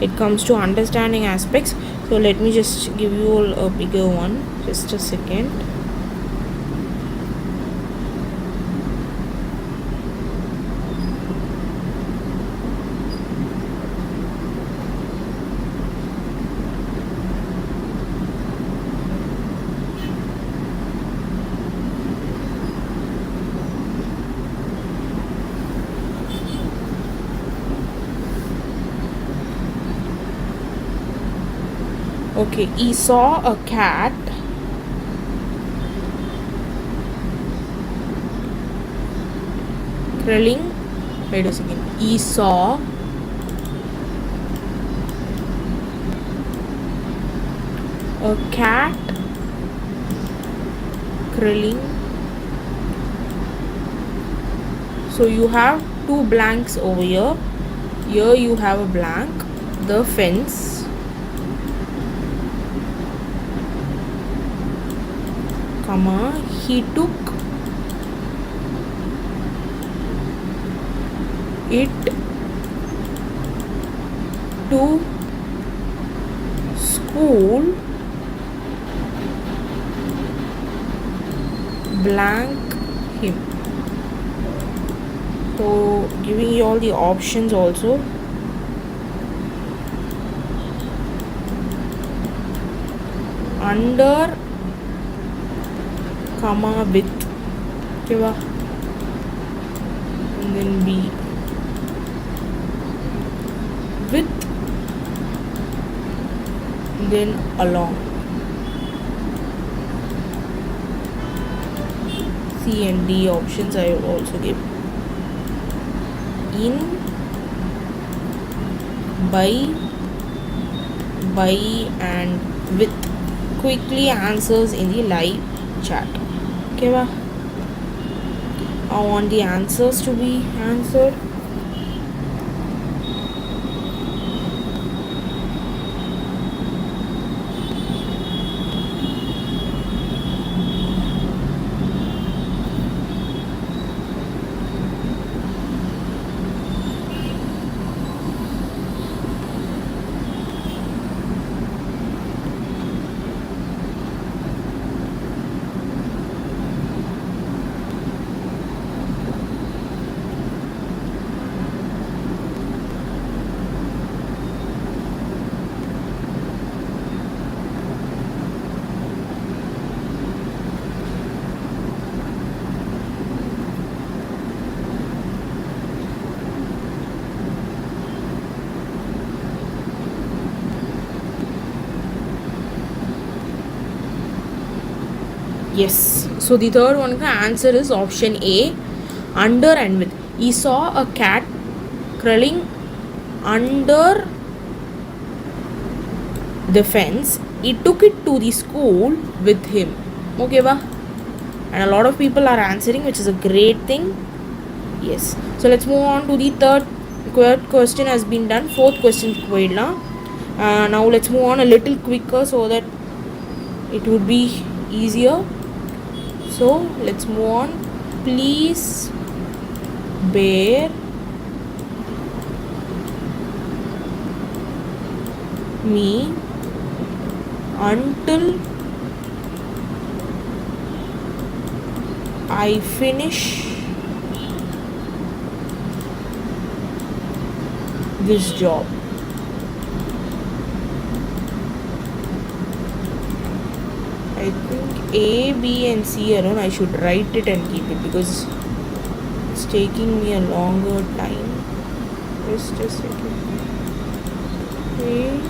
it comes to understanding aspects. So let me just give you all a bigger one, just a second. Okay, he saw a cat curling. Wait a second. He saw a cat curling. So you have two blanks over here. Here you have a blank. The fence. Comma, he took it to school, blank him. So giving you all the options also. Under, comma, with. Okay, and then B. With, then along. C and D options I will also give. In, by and with. Quickly answers in the live chat. Okay, I want the answers to be answered. Yes, so the third one ka answer is option A, under and with. He saw a cat crawling under the fence, he took it to the school with him. Okay ba? And a lot of people are answering, which is a great thing. Yes. So let's move on to the third question has been done. Fourth question now let's move on a little quicker so that it would be easier. So let's move on. Please bear me until I finish this job. I think A, B and C alone I should write it and keep it because it's taking me a longer time. Just a second. A,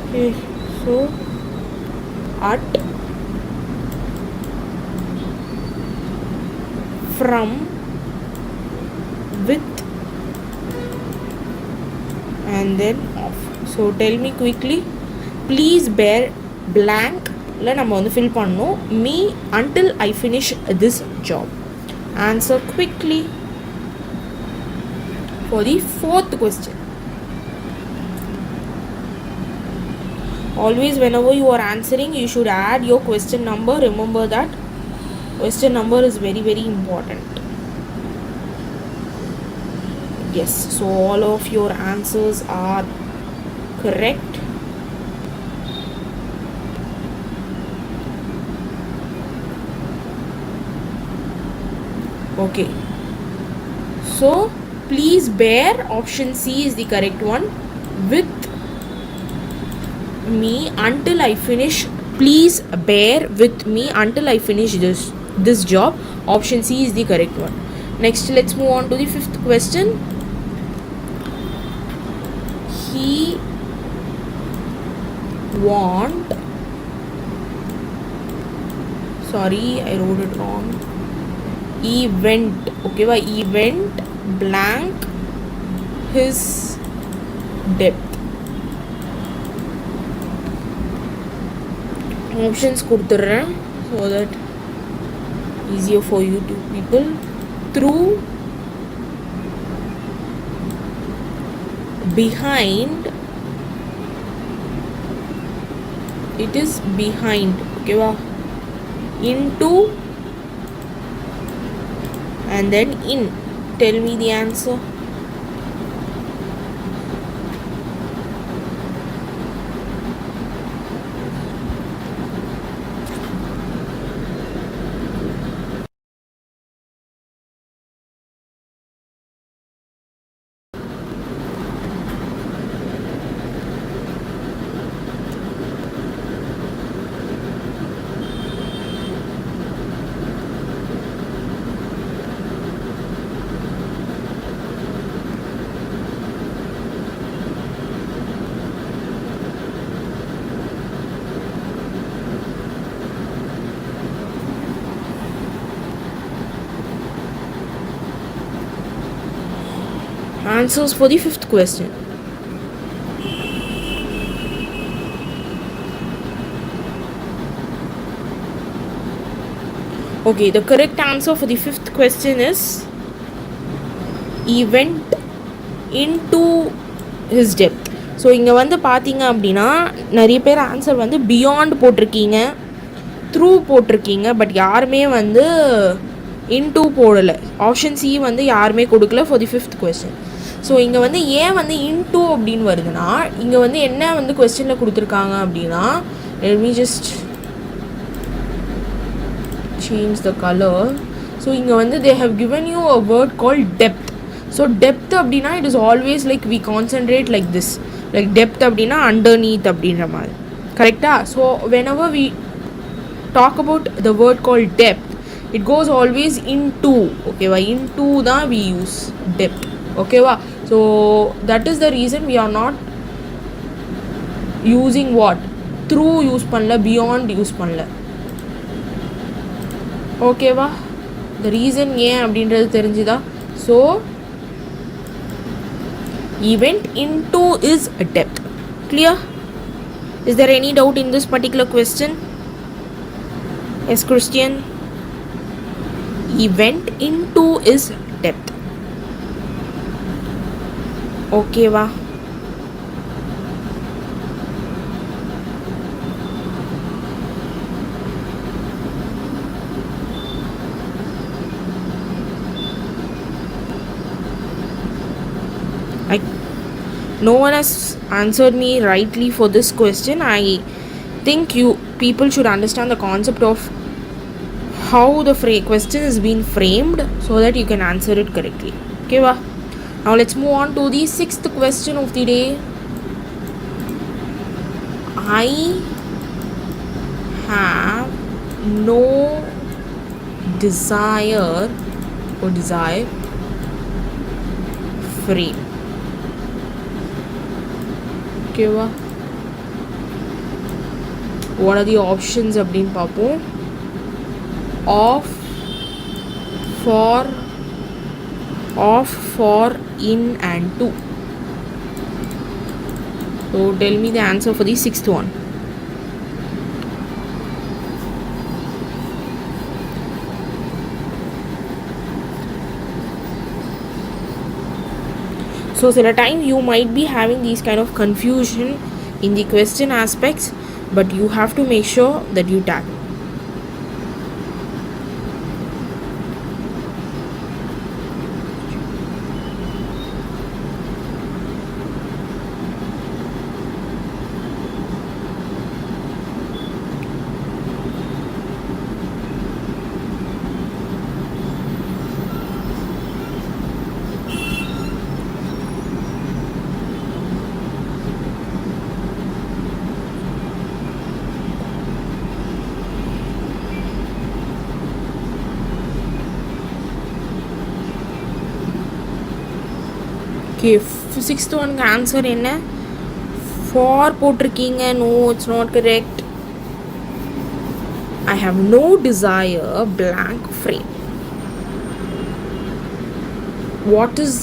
okay, so at, from, with and then off. So tell me quickly. Please bear blank la நம்ம வந்து fill பண்ணனும் me until I finish this job. Answer quickly for the fourth question. Always whenever you are answering, you should add your question number. Remember that question number is very, very important. Yes, so all of your answers are correct. Okay, so please bear, option C is the correct one. With me until I finish, please bear with me until I finish this job. Option C is the correct one. Next, let's move on to the fifth question. He want, sorry I wrote it wrong, event, okay, by event blank his depth. Options கொடுத்துறேன் so that easier for you to people. Through, behind, it is behind, okay va, into and then in. Tell me the answer. Answers for the fifth question. Okay, the correct answer for the fifth question is he went into his depth. So இங்கே வந்து பார்த்தீங்க அப்படின்னா நிறைய பேர் answer வந்து beyond போட்டிருக்கீங்க, through போட்டிருக்கீங்க, but யாருமே வந்து இன்டூ போடலை. ஆப்ஷன் சி வந்து யாருமே கொடுக்கல for the fifth question. So இங்கே வந்து ஏன் வந்து இன்டூ அப்படின்னு வருதுன்னா, இங்கே வந்து என்ன வந்து கொஸ்டினில் கொடுத்துருக்காங்க அப்படின்னா, let me just change the color. So இங்கே வந்து they have given you a word called depth. So depth அப்படின்னா it is always like we concentrate like this, like depth அப்படின்னா underneath அப்படின்ற மாதிரி, கரெக்டாக? So whenever we talk about the word called depth, it goes always into, ஓகேவா? into தான் we use depth, ஓகேவா? So that is the reason we are not using what, through use பண்ணல, beyond use பண்ணல. ஓகேவா? the reason ஏன் அப்படின்றது தெரிஞ்சுதா? so he went into his debt. Clear? Is there any doubt in this particular question? Yes, Christian. He went into his debt. Okay va? No one has answered me rightly for this question. I think you people should understand the concept of how the question is being framed so that you can answer it correctly. Okay va? Now let's move on to the 6th question of the day. I have no desire frame. Okay va? What are the options அப்படின்னு பார்ப்போம். Off, for, in and to. So tell me the answer for the 6th one. So at a time you might be having these kind of confusion in the question aspects, but you have to make sure that you tackle. Okay, 6th one answer என்ன? For போட்டிருக்கீங்க. No, it's not correct. I have no desire blank frame. What is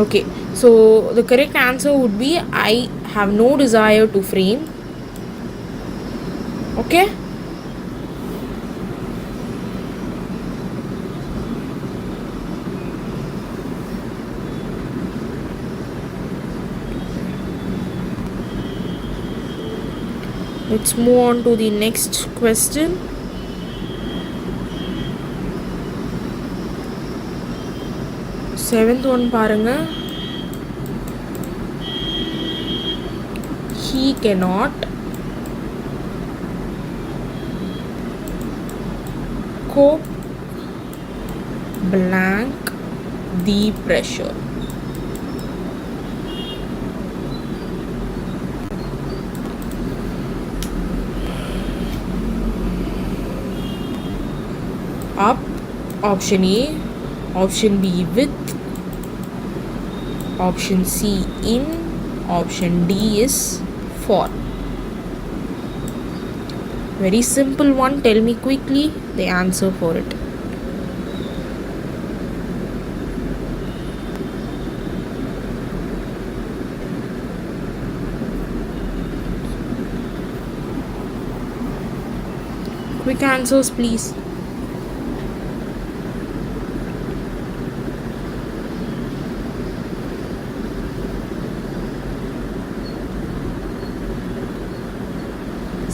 okay? So the correct answer would be I have no desire to frame. Okay? Let's move on to the next question. 7th one பாருங்க. He cannot cope blank the pressure. up, option A, option B with, option C in, option D is for. Very simple one. Tell me quickly the answer for it. Quick answers, please.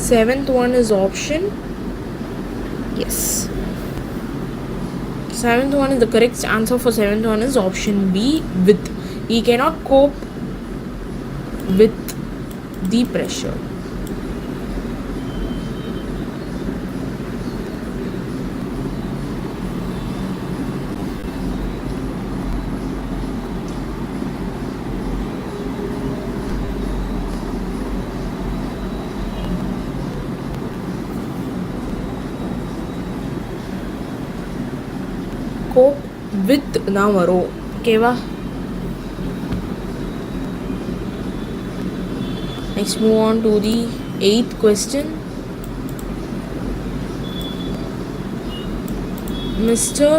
Seventh one is option. Yes. Seventh one is the correct answer for seventh one is option B with. He cannot cope with the pressure. Cope with தான் வரும். ஓகேவா? Next move on to the 8th question. Mr.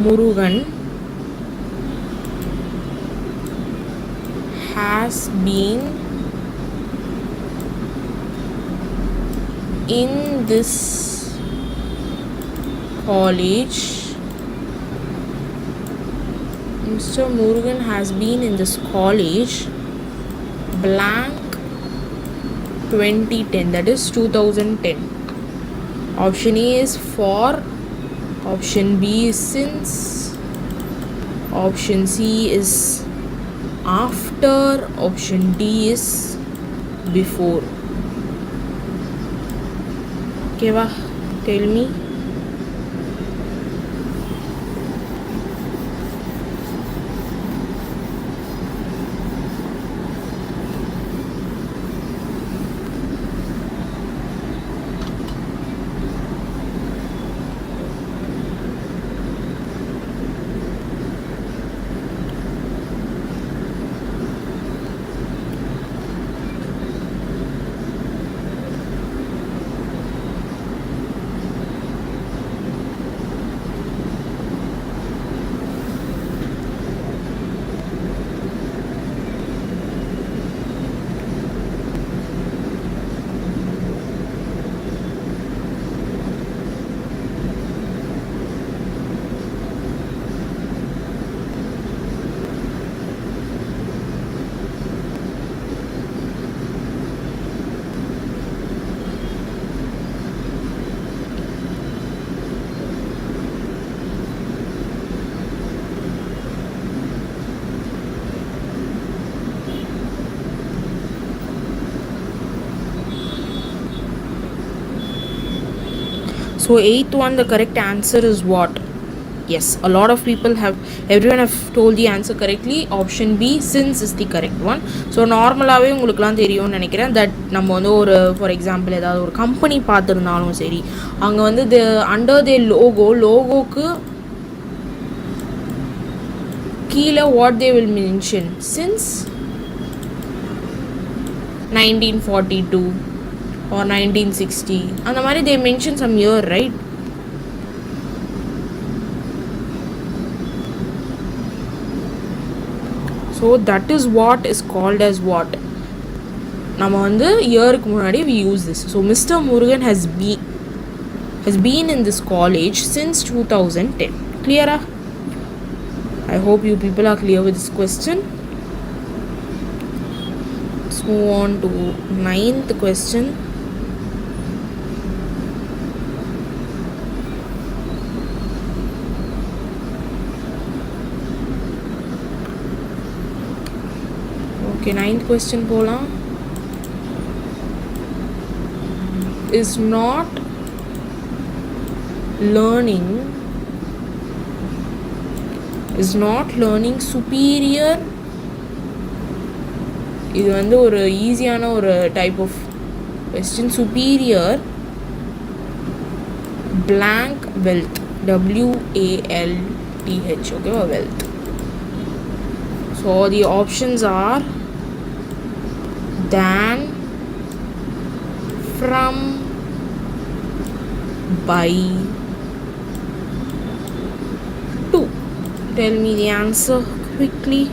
Murugan has been in this college. Mr. Murugan has been in this college blank 2010, that is 2010. Option A is for, option B is since, option C is after, option D is before. Okay, tell me. So 8th one, the correct answer is what? Yes, a lot of people have, everyone have told the answer correctly. Option B, since is the correct one. So நார்மலாகவே உங்களுக்குலாம் தெரியும்னு நினைக்கிறேன் that நம்ம வந்து ஒரு for example ஏதாவது ஒரு company பார்த்துருந்தாலும் சரி, அங்கே வந்து அண்டர் தி லோகோக்கு கீழே what they will mention since 1942 or 1960 அந்த மாதிரி they mention some year, right? So that is what is called as what? நம்ம வந்து இயருக்கு முன்னாடி we use this. So Mr. Murugan has been in this college since 2010. Clear? I hope you people are clear with this question. Let's move on to 9th question. Okay, 9th question போலாம். Is not learning superior. இது வந்து ஒரு ஈஸியான ஒரு type of Question: superior blank wealth, WALTH, okay, wealth. So the options are than, from, by, to. Tell me the answer quickly.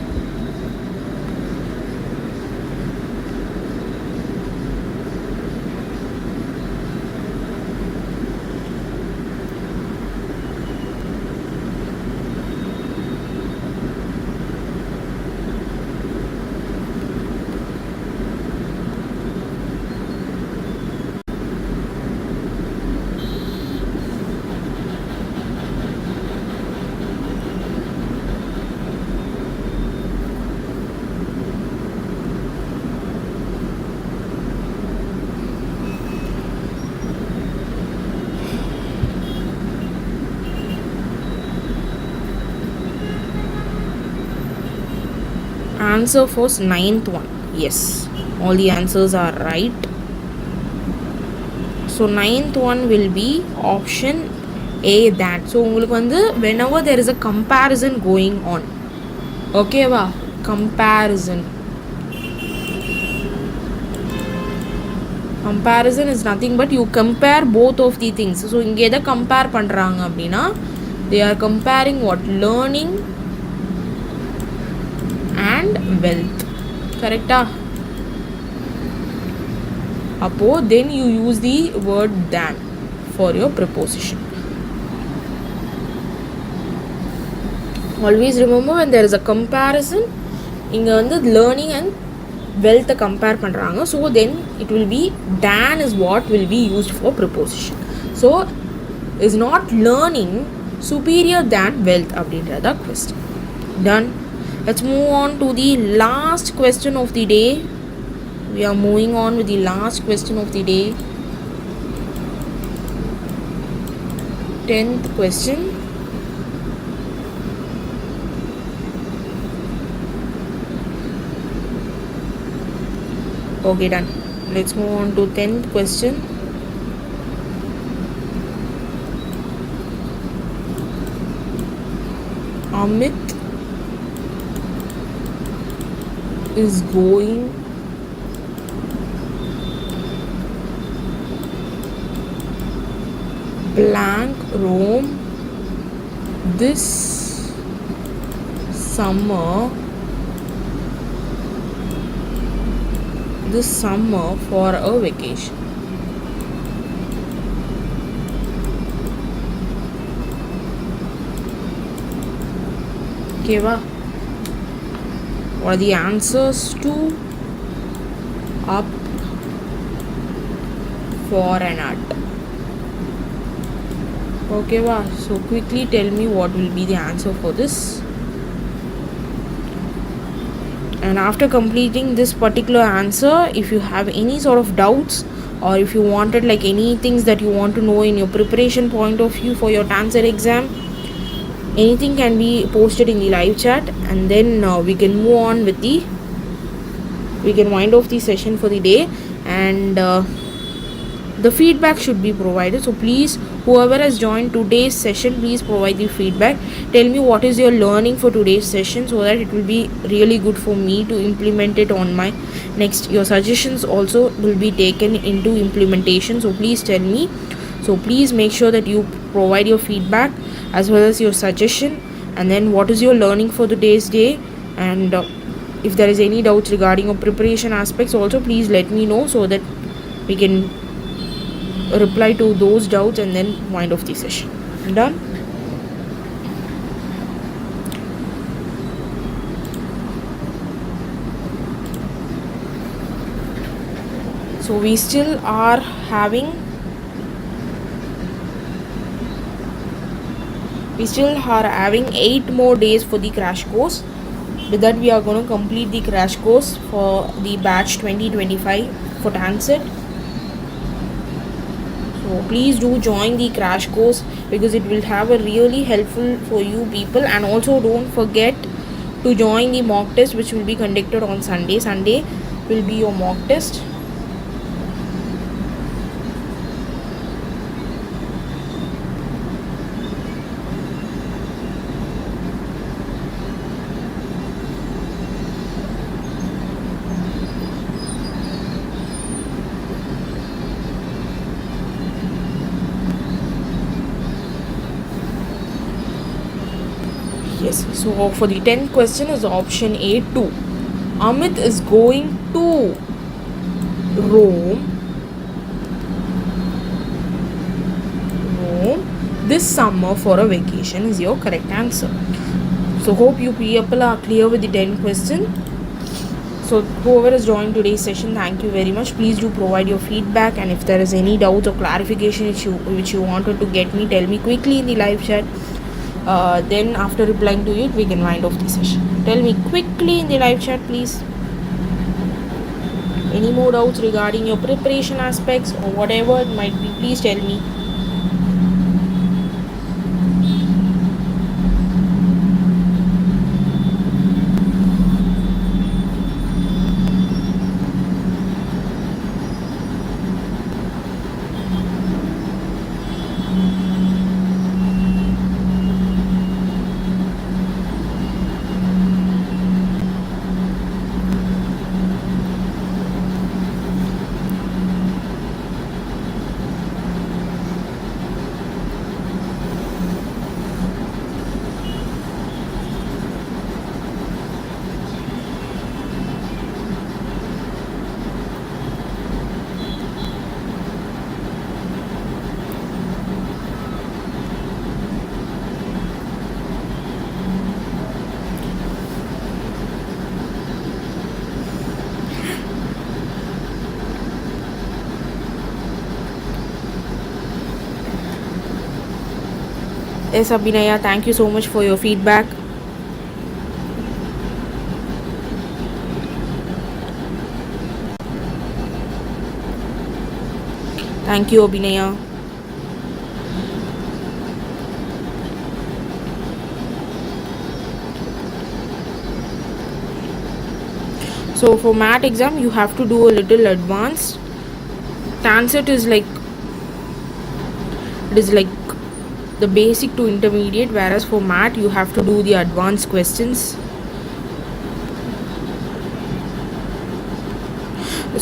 Answer for ninth one. Yes, all the answers are right. So ninth one will be option A, that. So whenever there is a comparison going on, okay va, comparison is nothing but you compare both of the things. So inge edha compare பண்றாங்க அப்படினா they are comparing what? Learning and wealth. Correct? Appo then you use the word than for your preposition. Always remember, when there is a comparison, inga vandu learning and wealth compare பண்றாங்க, so then it will be than is what will be used for preposition. So is not learning superior than wealth அப்படின்றத question. Done. Let's move on to the last question of the day. We are moving on with the last question of the day. 10th question. Okay, done. Let's move on to 10th question. Amit is going blank Rome this summer for a vacation. Okay, va? What are the answers to up, for, and at? Okay, va? So quickly tell me what will be the answer for this. And after completing this particular answer, if you have any sort of doubts, or if you wanted like any things that you want to know in your preparation point of view for your TANCET exam, anything can be posted in the live chat, and then we can move on with we can wind off the session for the day, and the feedback should be provided. So please, whoever has joined today's session, please provide the feedback. Tell me what is your learning for today's session, so that it will be really good for me to implement it on my next. Your suggestions also will be taken into implementation, so please tell me. So please make sure that you provide your feedback as well as your suggestion, and then what is your learning for today's day, and if there is any doubts regarding your preparation aspects also, please let me know, so that we can reply to those doubts and then wind off the session. Done. So we still are having 8 more days for the crash course. With that, we are going to complete the crash course for the batch 2025 for TANCET. So please do join the crash course, because it will have a really helpful for you people. And also don't forget to join the mock test, which will be conducted on Sunday. Sunday will be your mock test. So for the 10th question is option A 2. Amit is going to Rome this summer for a vacation is your correct answer. So hope you people are clear with the 10 question. So whoever has joined today's session, thank you very much. Please do provide your feedback, and if there is any doubts or clarification which you wanted to get me, tell me quickly in the live chat. Then after replying to it, we can wind off the session. Tell me quickly in the live chat, please. Any more doubts regarding your preparation aspects or whatever it might be, please tell me. Yes, Abhinaya, thank you so much for your feedback. Thank you, Abhinaya. So for math exam, you have to do a little advanced. TANCET is like the basic to intermediate, whereas for math you have to do the advanced questions.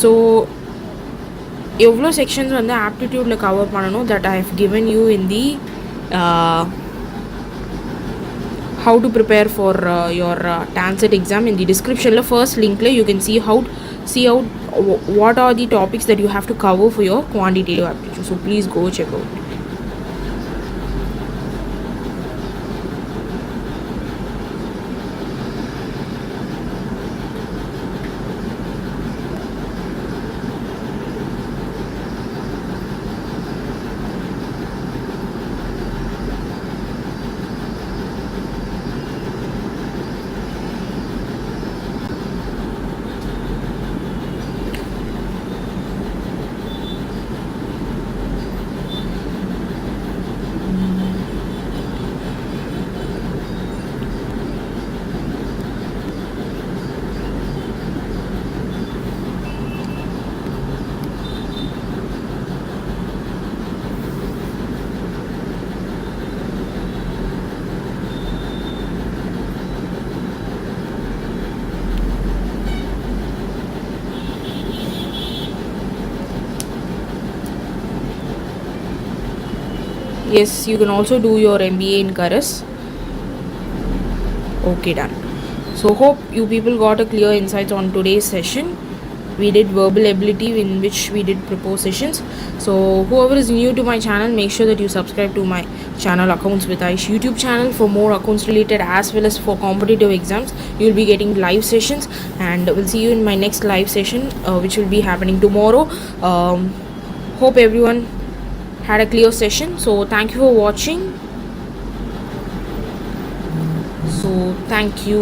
So எவ்வளோ sections வந்து ஆப்டிடியூடில் cover பண்ணணும் that I have given you in the how to prepare for your TANCET exam in the description. First link you can see how what are the topics that you have to cover for your quantitative aptitude. So please go check out. Yes, you can also do your MBA in Chorus. Okay, done. So hope you people got a clear insights on today's session. We did verbal ability, in which we did prepositions. So whoever is new to my channel, make sure that you subscribe to my channel Accounts with Aish YouTube channel for more accounts related, as well as for competitive exams. You will be getting live sessions, and we'll see you in my next live session, which will be happening tomorrow. Hope everyone had a clear session. So thank you for watching. So thank you.